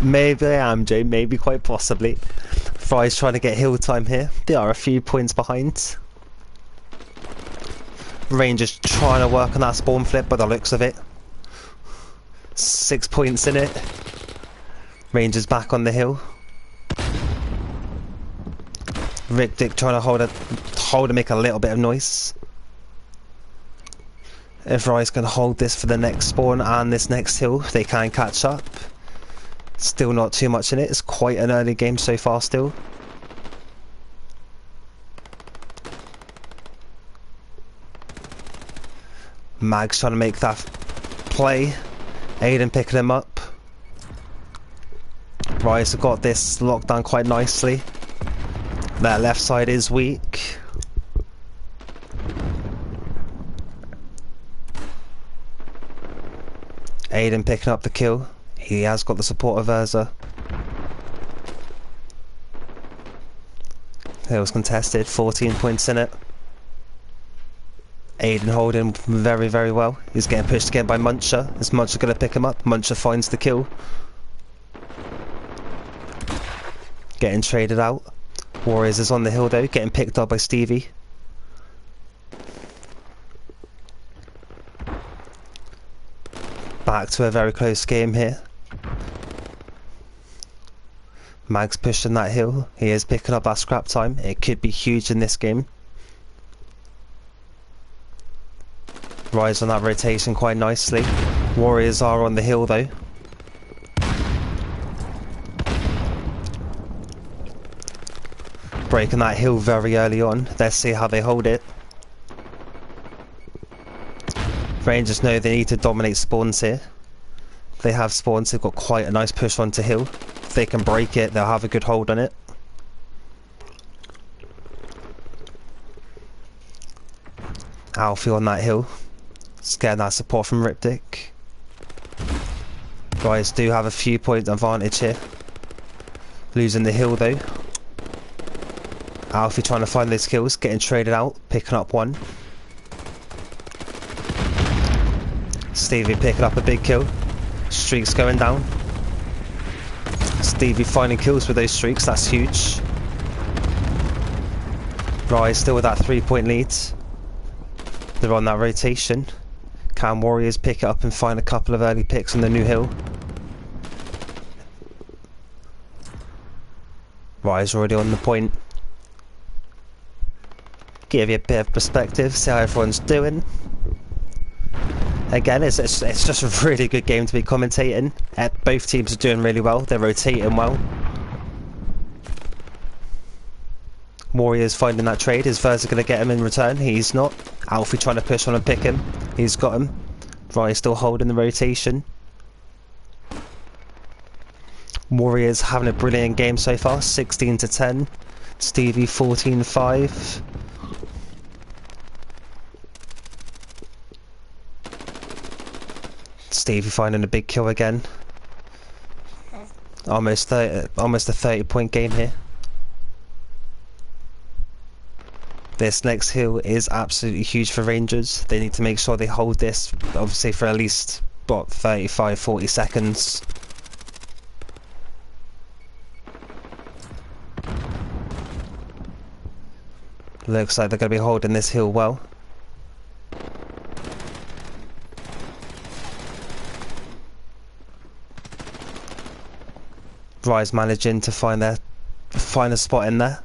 Maybe I am, Jay, maybe quite possibly. Rize trying to get hill time here. They are a few points behind. Rangers trying to work on that spawn flip by the looks of it. 6 points in it. Rangers back on the hill. Rick trying to hold and make a little bit of noise. If Rize can hold this for the next spawn and this next hill, they can catch up. Still not too much in it. It's quite an early game so far still. Mag's trying to make that play. Aiden picking him up. Rize have got this locked down quite nicely. That left side is weak. Aiden picking up the kill. He has got the support of Urza. It was contested, 14 points in it. Aiden holding very, very well. He's getting pushed again by Muncher. Is Muncher going to pick him up? Muncher finds the kill. Getting traded out. Warriors is on the hill though, getting picked up by Stevie. Back to a very close game here. Mag's pushing that hill. He is picking up that scrap time. It could be huge in this game. Rize on that rotation quite nicely. Warriors are on the hill though. Breaking that hill very early on. Let's see how they hold it. Rangers know they need to dominate spawns here. They have spawns, they've got quite a nice push onto hill. If they can break it, they'll have a good hold on it. Alfie on that hill. Just getting that support from Riptic. Guys do have a few point advantage here. Losing the hill though. Alfie trying to find those kills, getting traded out, picking up one. Stevie picking up a big kill. Streaks going down. Stevie finding kills with those streaks, that's huge. Rize still with that 3-point lead. They're on that rotation. Can Warriors pick it up and find a couple of early picks on the new hill? Rize already on the point. Give you a bit of perspective, see how everyone's doing. Again, it's just a really good game to be commentating. Both teams are doing really well, they're rotating well. Warriors finding that trade. Is Verza going to get him in return? He's not. Alfie trying to push on and pick him. He's got him. Rize still holding the rotation. Warriors having a brilliant game so far. 16-10. Stevie 14-5. Stevie finding a big kill again. Almost a 30-point game here. This next hill is absolutely huge for Rangers. They need to make sure they hold this, obviously, for at least, what, 35-40 seconds. Looks like they're going to be holding this hill well. Rize managing to find a spot in there.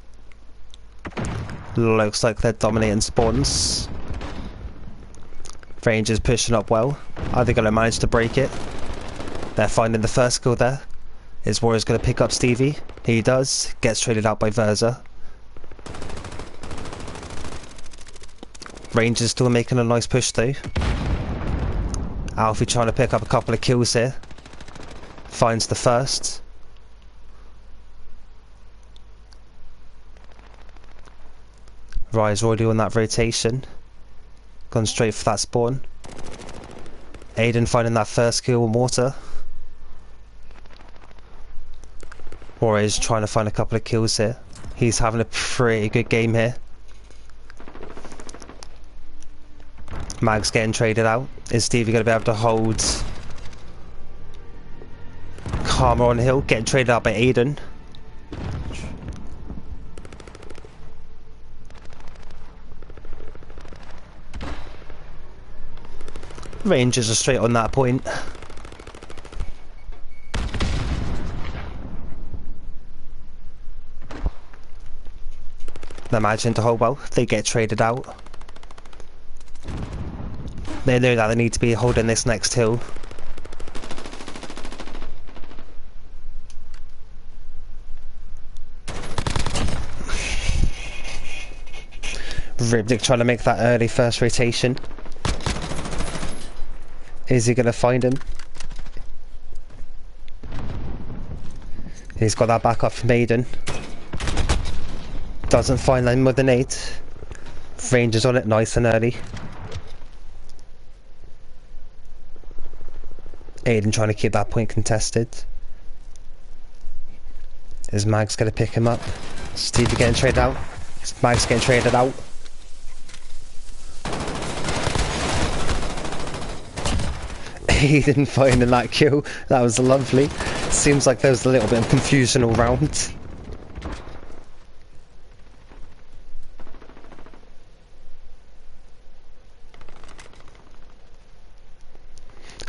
Looks like they're dominating spawns. Rangers pushing up well. Are they going to manage to break it? They're finding the first kill there. Is Warriors going to pick up Stevie? He does. Gets traded out by Verza. Rangers still making a nice push though. Alfie trying to pick up a couple of kills here. Finds the first. Rize already on that rotation. Gone straight for that spawn. Aiden finding that first kill in water. Warriors trying to find a couple of kills here. He's having a pretty good game here. Mag's getting traded out. Is Stevie going to be able to hold Karma on hill? Getting traded out by Aiden. Rangers are straight on that point. They're managing to hold well. They get traded out. They know that they need to be holding this next hill. Ribdick trying to make that early first rotation. Is he going to find him? He's got that back up from Aiden. Doesn't find him with an 8. Rangers on it nice and early. Aiden trying to keep that point contested. Is Mags going to pick him up? Stevie getting traded out. Mags getting traded out. Aiden finding that kill. That was lovely. Seems like there was a little bit of confusion all round.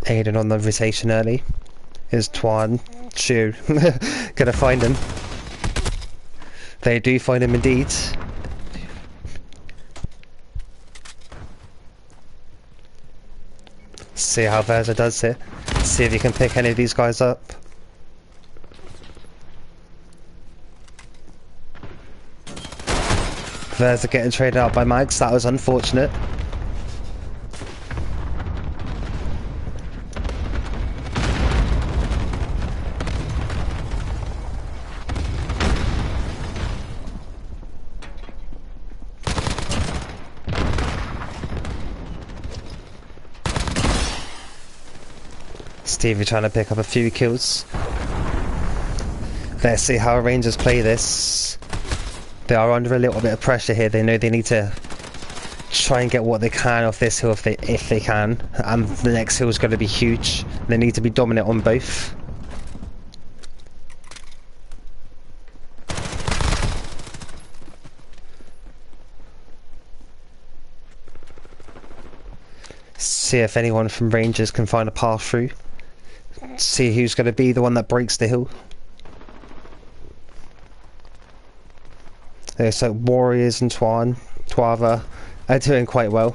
Aiden on the rotation early. Is Twan Chu gonna find him? They do find him indeed. See how Verza does it. See if you can pick any of these guys up. Verza getting traded out by Mags. That was unfortunate. Stevie trying to pick up a few kills. Let's see how Rangers play this. They are under a little bit of pressure here. They know they need to try and get what they can off this hill if they can. And the next hill is going to be huge. They need to be dominant on both. See if anyone from Rangers can find a path through. See who's going to be the one that breaks the hill. So Warriors and Tuava are doing quite well.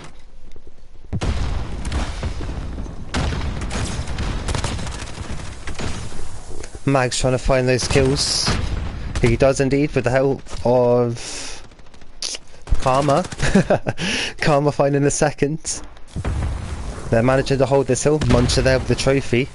Mag's trying to find those kills. He does indeed with the help of Karma. Karma finding the second. They're managing to hold this hill. Muncher there with the trophy.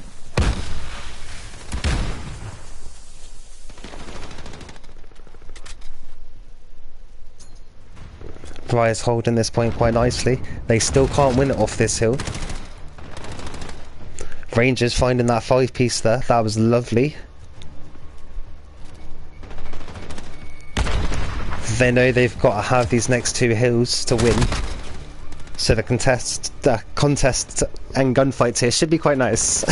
Rize holding this point quite nicely. They still can't win it off this hill. Rangers finding that 5-piece there. That was lovely. They know they've got to have these next 2 hills to win. So the contest and gunfights here should be quite nice.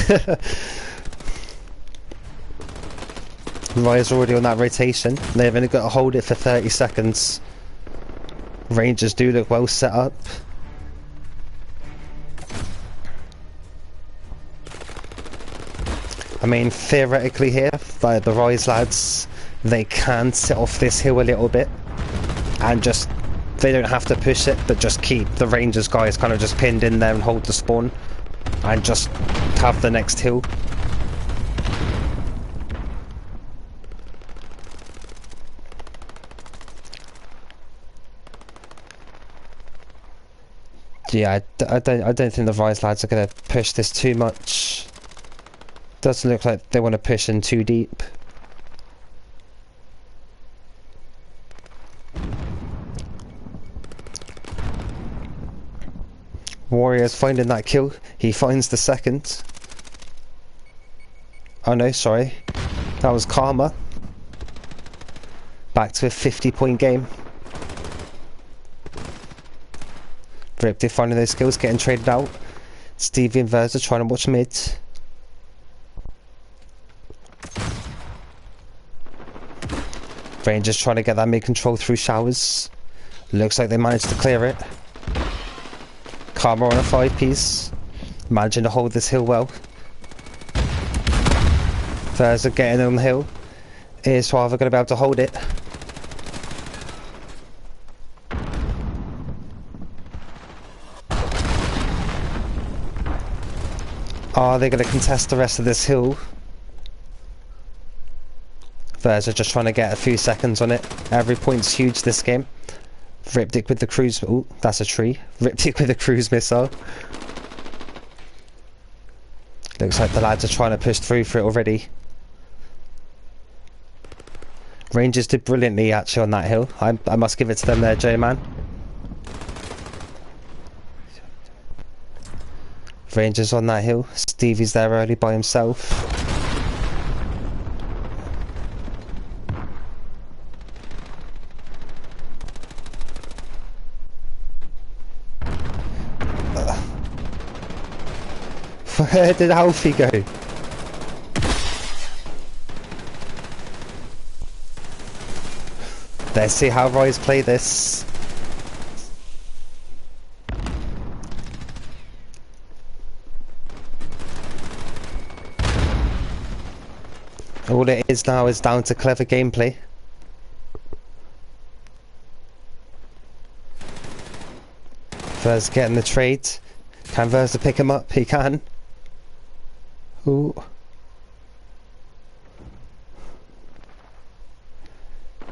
Rize already on that rotation. They've only got to hold it for 30 seconds. Rangers do look well set up. I mean, theoretically here, the Rise lads, they can sit off this hill a little bit and just, they don't have to push it, but just keep the Rangers guys kind of just pinned in there and hold the spawn and just have the next hill. Yeah, I don't think the Rise lads are going to push this too much. Doesn't look like they want to push in too deep. Warrior's finding that kill. He finds the second. Oh no, sorry. That was Karma. Back to a 50-point game. Riptide finding those kills, getting traded out. Stevie and Verza trying to watch mid. Rangers trying to get that mid control through showers. Looks like they managed to clear it. Karma on a 5-piece. Managing to hold this hill well. Verza getting on the hill. Is Suave going to be able to hold it? Are they going to contest the rest of this hill? Verza just trying to get a few seconds on it. Every point's huge this game. Riptide with the cruise... Ooh, that's a tree. Riptide with the cruise missile. Looks like the lads are trying to push through for it already. Rangers did brilliantly actually on that hill. I must give it to them there, J-Man. Rangers on that hill. Stevie's there early by himself. Where did Alfie go? Let's see how Rize play this. All it is now is down to clever gameplay. Verza getting the trade. Can Verza pick him up? He can. Ooh.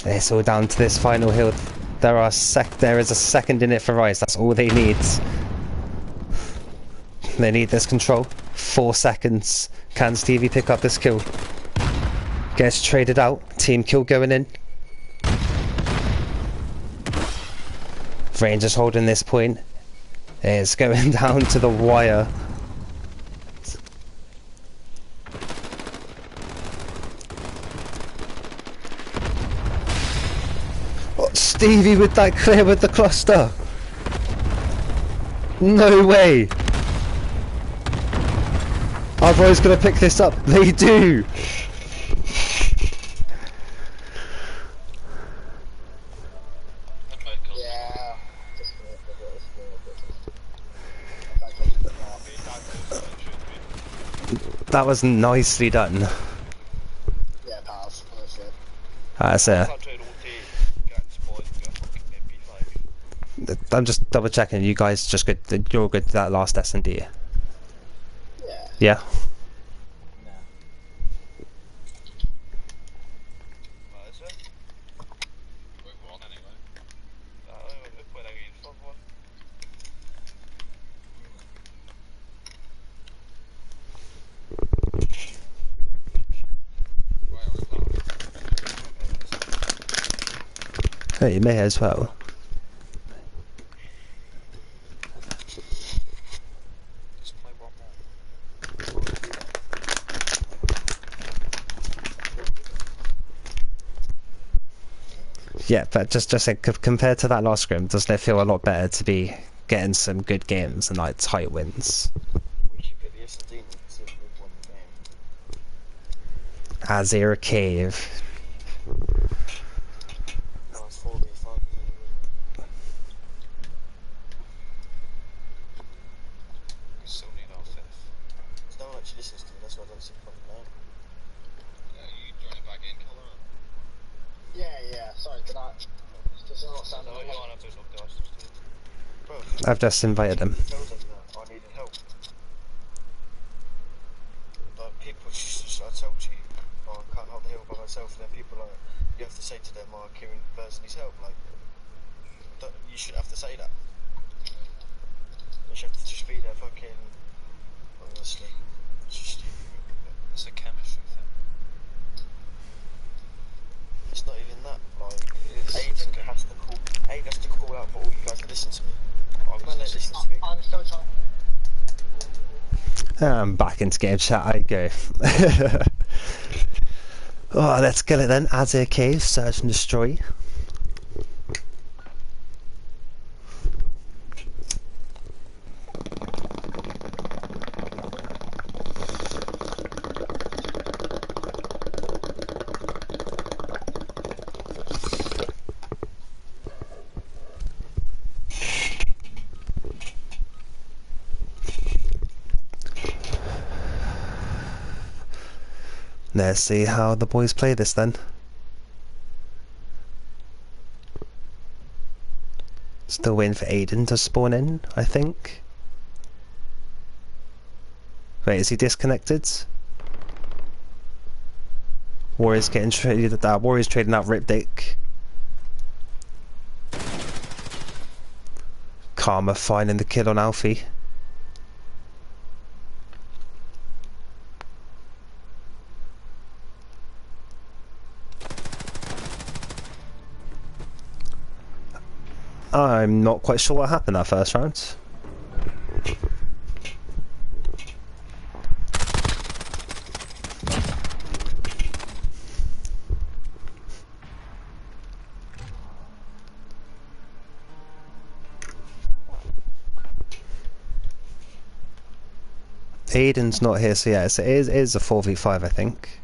It's all down to this final hill. There is a second in it for Rize. That's all they need. They need this control. 4 seconds. Can Stevie pick up this kill? Gets traded out. Team kill going in. Rangers holding this point. It's going down to the wire. Oh, Stevie with that clear with the cluster. No way. Are Rize going to pick this up? They do. Yeah. That was nicely done. Yeah, pass. Honestly. That's it. I'm just double checking. You guys just good. You're good to that last S&D. Yeah. Yeah. Oh, you may as well. Yeah, but just like, compared to that last scrim, doesn't it feel a lot better to be getting some good games and like tight wins? We should get the S&D and see if we've won the game. Azir Cave. No, it's 4v5. Still need our fifth. No one actually listens to me, that's why I don't support. You joining back in, Connor? Yeah, sorry, did I? Does it not sound No, like you aren't a bit of guys just do. Bro, I've just invited him. tell them that I needed help. Like people, I told you, oh, I can't hold the hill by myself, and then people like, you have to say to them, oh, Kieran Burns needs help. Like, you shouldn't have to say that. You should have to just be there fucking, honestly, it's just stupid. It's a chemistry thing. It's not even that, like, Aiden has to call out for all you guys to listen to me. Man, they listen to me. I'm still trying. I'm back into game chat, I go. Oh, let's get it then. Azir Cave, search and destroy. Let's see how the boys play this then. Still waiting for Aiden to spawn in, I think. Wait, is he disconnected? Warriors getting traded. Warriors trading out Ripdick. Karma finding the kill on Alfie. I'm not quite sure what happened that first round. Aiden's not here, so yeah, it is a 4v5, I think.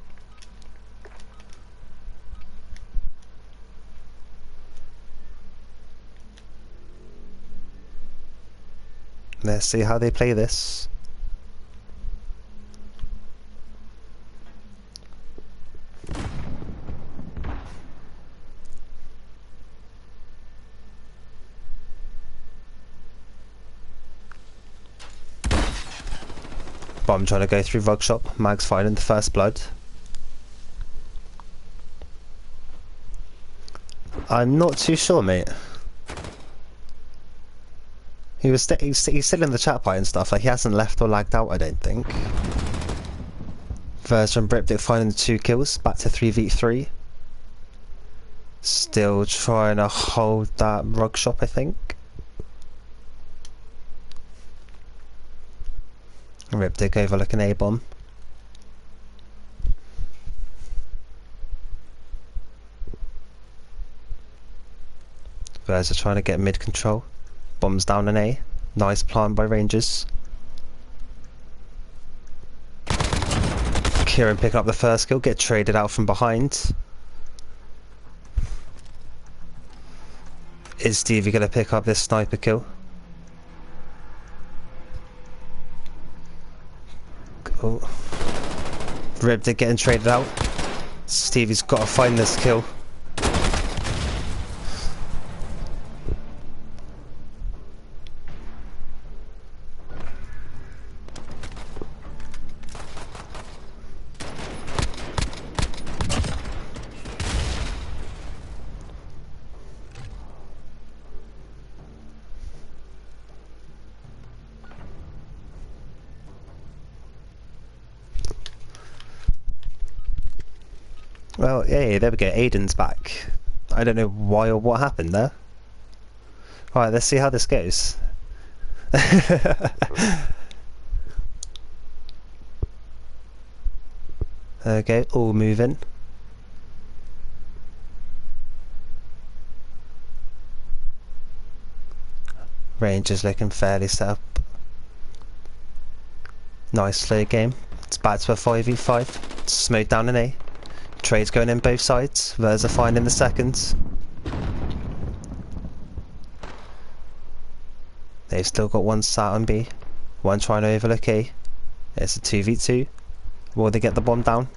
Let's see how they play this. Bomb trying to go through Rug Shop. Mag's finding the first blood. I'm not too sure, mate. He's still in the chat pie and stuff, like he hasn't left or lagged out, I don't think. Version Bripdick finding the 2 kills, back to 3v3. Still trying to hold that Rug Shop, I think. Ripdick overlooking A-bomb. Versa trying to get mid control. Bombs down an A. Nice plan by Rangers. Kieran picking up the first kill, get traded out from behind. Is Stevie going to pick up this sniper kill? Oh. Ripdick getting traded out. Stevie's got to find this kill. Well, yeah, there we go. Aiden's back. I don't know why or what happened there. Alright, let's see how this goes. Okay, all moving. Rangers looking fairly set up. Nice slow game. It's back to a 5v5. Smoke down an A. Trades going in both sides. Versa finding the seconds. They've still got one sat on B. One trying to overlook A. It's a 2v2. Will they get the bomb down?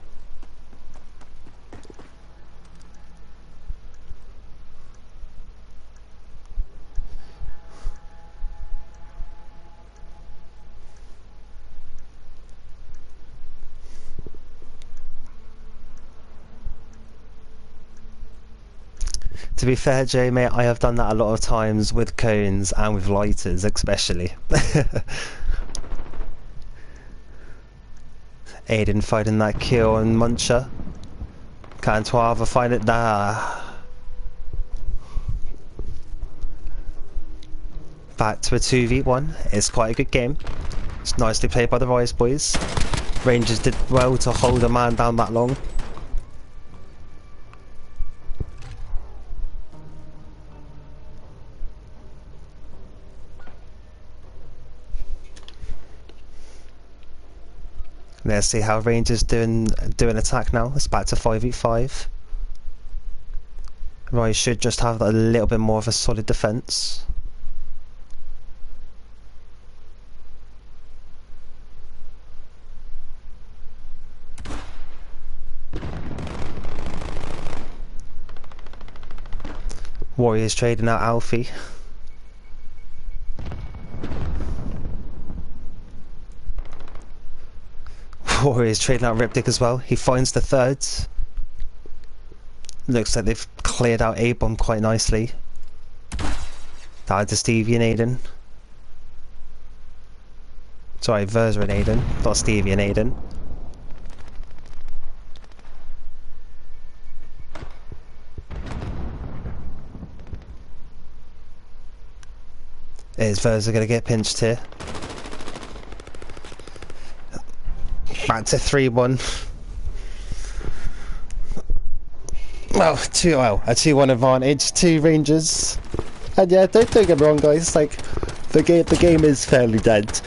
To be fair, Jay, mate, I have done that a lot of times with cones and with lighters, especially. Aiden finding that kill on Muncher. Cantoive find it there. Back to a 2v1. It's quite a good game. It's nicely played by the Rize boys. Rangers did well to hold a man down that long. Let's see how Rangers doing attack now. It's back to 5v5. Rize should just have a little bit more of a solid defence. Warriors trading out Alfie. Warriors trading out Riptic as well. He finds the thirds. Looks like they've cleared out A-bomb quite nicely. Died to Stevie and Aiden. Sorry, Verza and Aiden, not Stevie and Aiden. Is Verza going to get pinched here? Back to 3-1. Well, a 2-1 advantage to Rangers. And yeah, don't get me wrong, guys. Like the game is fairly dead.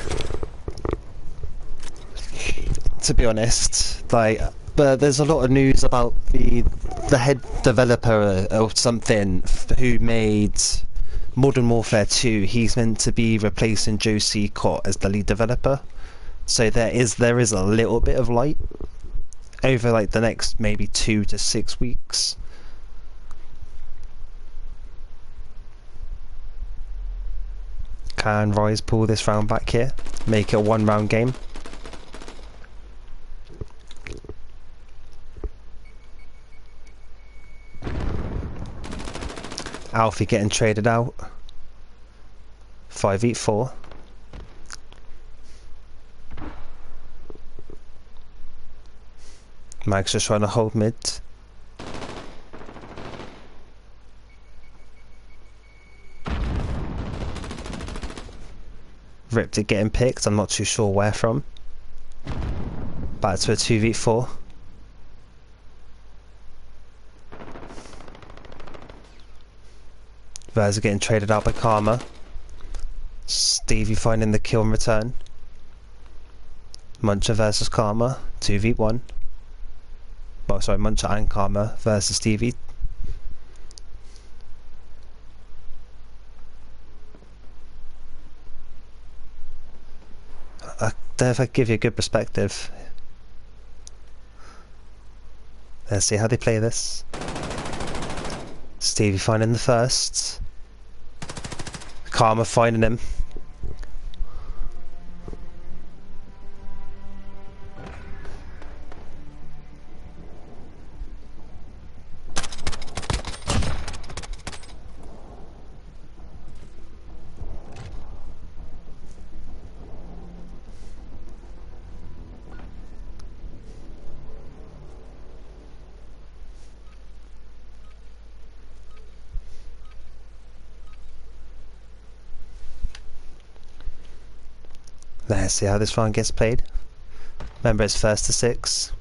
To be honest, like, but there's a lot of news about the head developer or something who made Modern Warfare 2. He's meant to be replacing Joe Cott as the lead developer. So there is a little bit of light over like the next maybe 2 to 6 weeks. Can Rize pull this round back here? Make it a 1-round game? Alfie getting traded out. 5v4. Mag's just trying to hold mid. Riptic getting picked, I'm not too sure where from. Back to a 2v4. Verza getting traded out by Karma. Stevie finding the kill in return. Muncher versus Karma, 2v1. Well, sorry, Muncher and Karma versus Stevie. If I give you a good perspective. Let's see how they play this. Stevie finding the first. Karma finding him. Let's see how this round gets played. Remember, it's 1st to 6.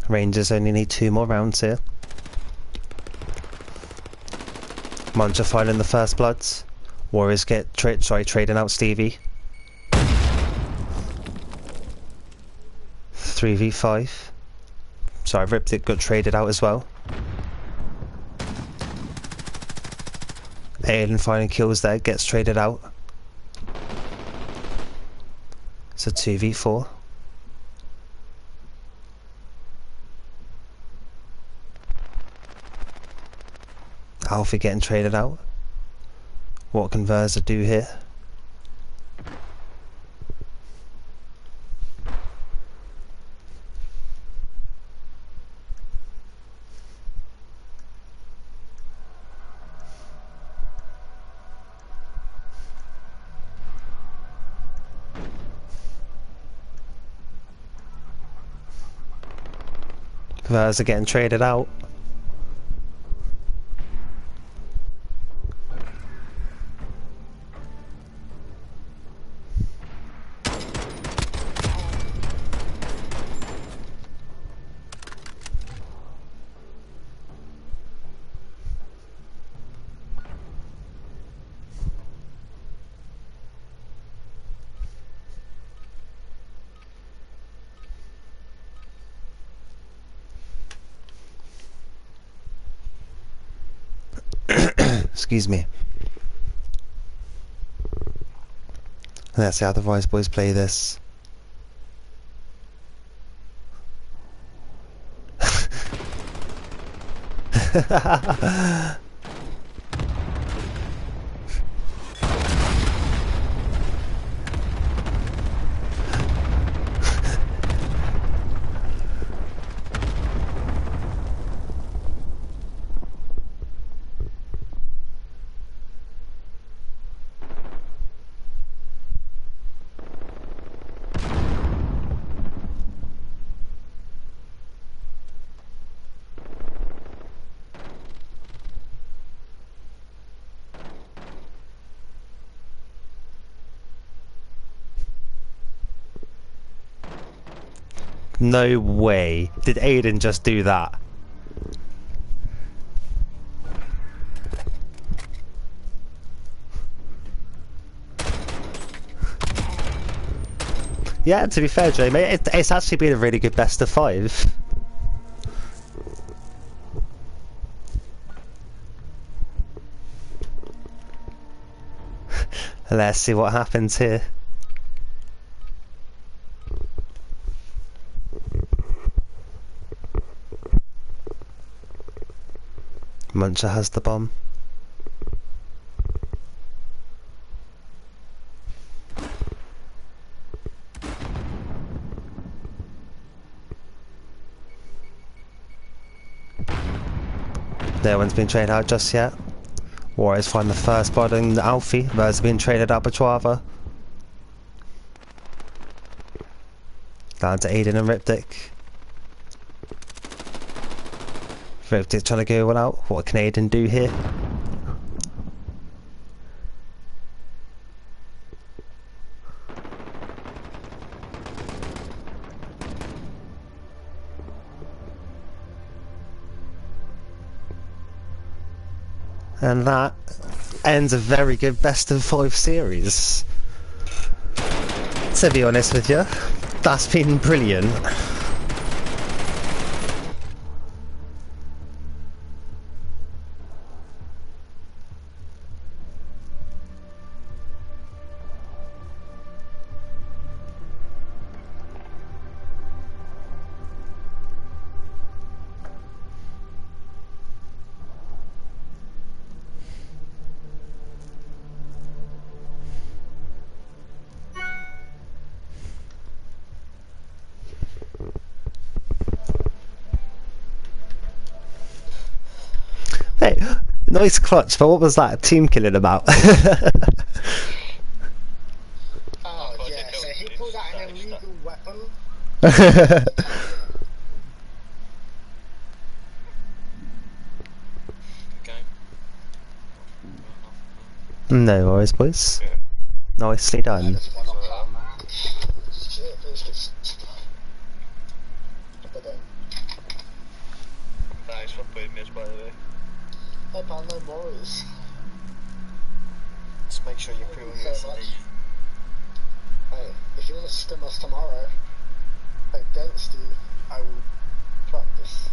Rangers only need 2 more rounds here. Muncher finding the first bloods. Warriors get trading out Stevie. 3v5. Sorry, Riptic got traded out as well. Aiden finding kills there, gets traded out. It's a 2v4. Alfie getting traded out. What can Verza do here? Verza getting traded out. Excuse me. Let's see how the Rize boys play this. No way. Did Aiden just do that? Yeah, to be fair, Jay, mate, it's actually been a really good best of 5. Let's see what happens here. Muncher has the bomb. No one's been traded out just yet. Warriors find the first blood in Alfie. There's been traded out by Trava. Down to Aiden and Riptic. Riptic trying to go one out. What can Aiden do here? And that ends a very good best of 5 series. To be honest with you, that's been brilliant. Hey, nice clutch, but what was that team killing about? Oh yeah, so he pulled out an illegal weapon. No worries, boys. Nicely done. Thanks for playing me, by the way. Hey man, no worries. Just make sure you're Thank proving you your so much. sleeve. Hey, if you want to scum us tomorrow against you, I will practice.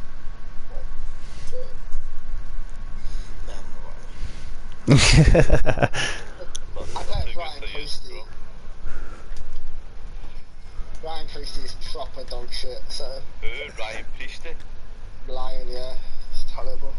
I That's bet too Ryan good for you, Priestley. bro. Ryan Priestley's proper dog shit, so Who? Ryan Priestley? Lion, yeah, it's terrible.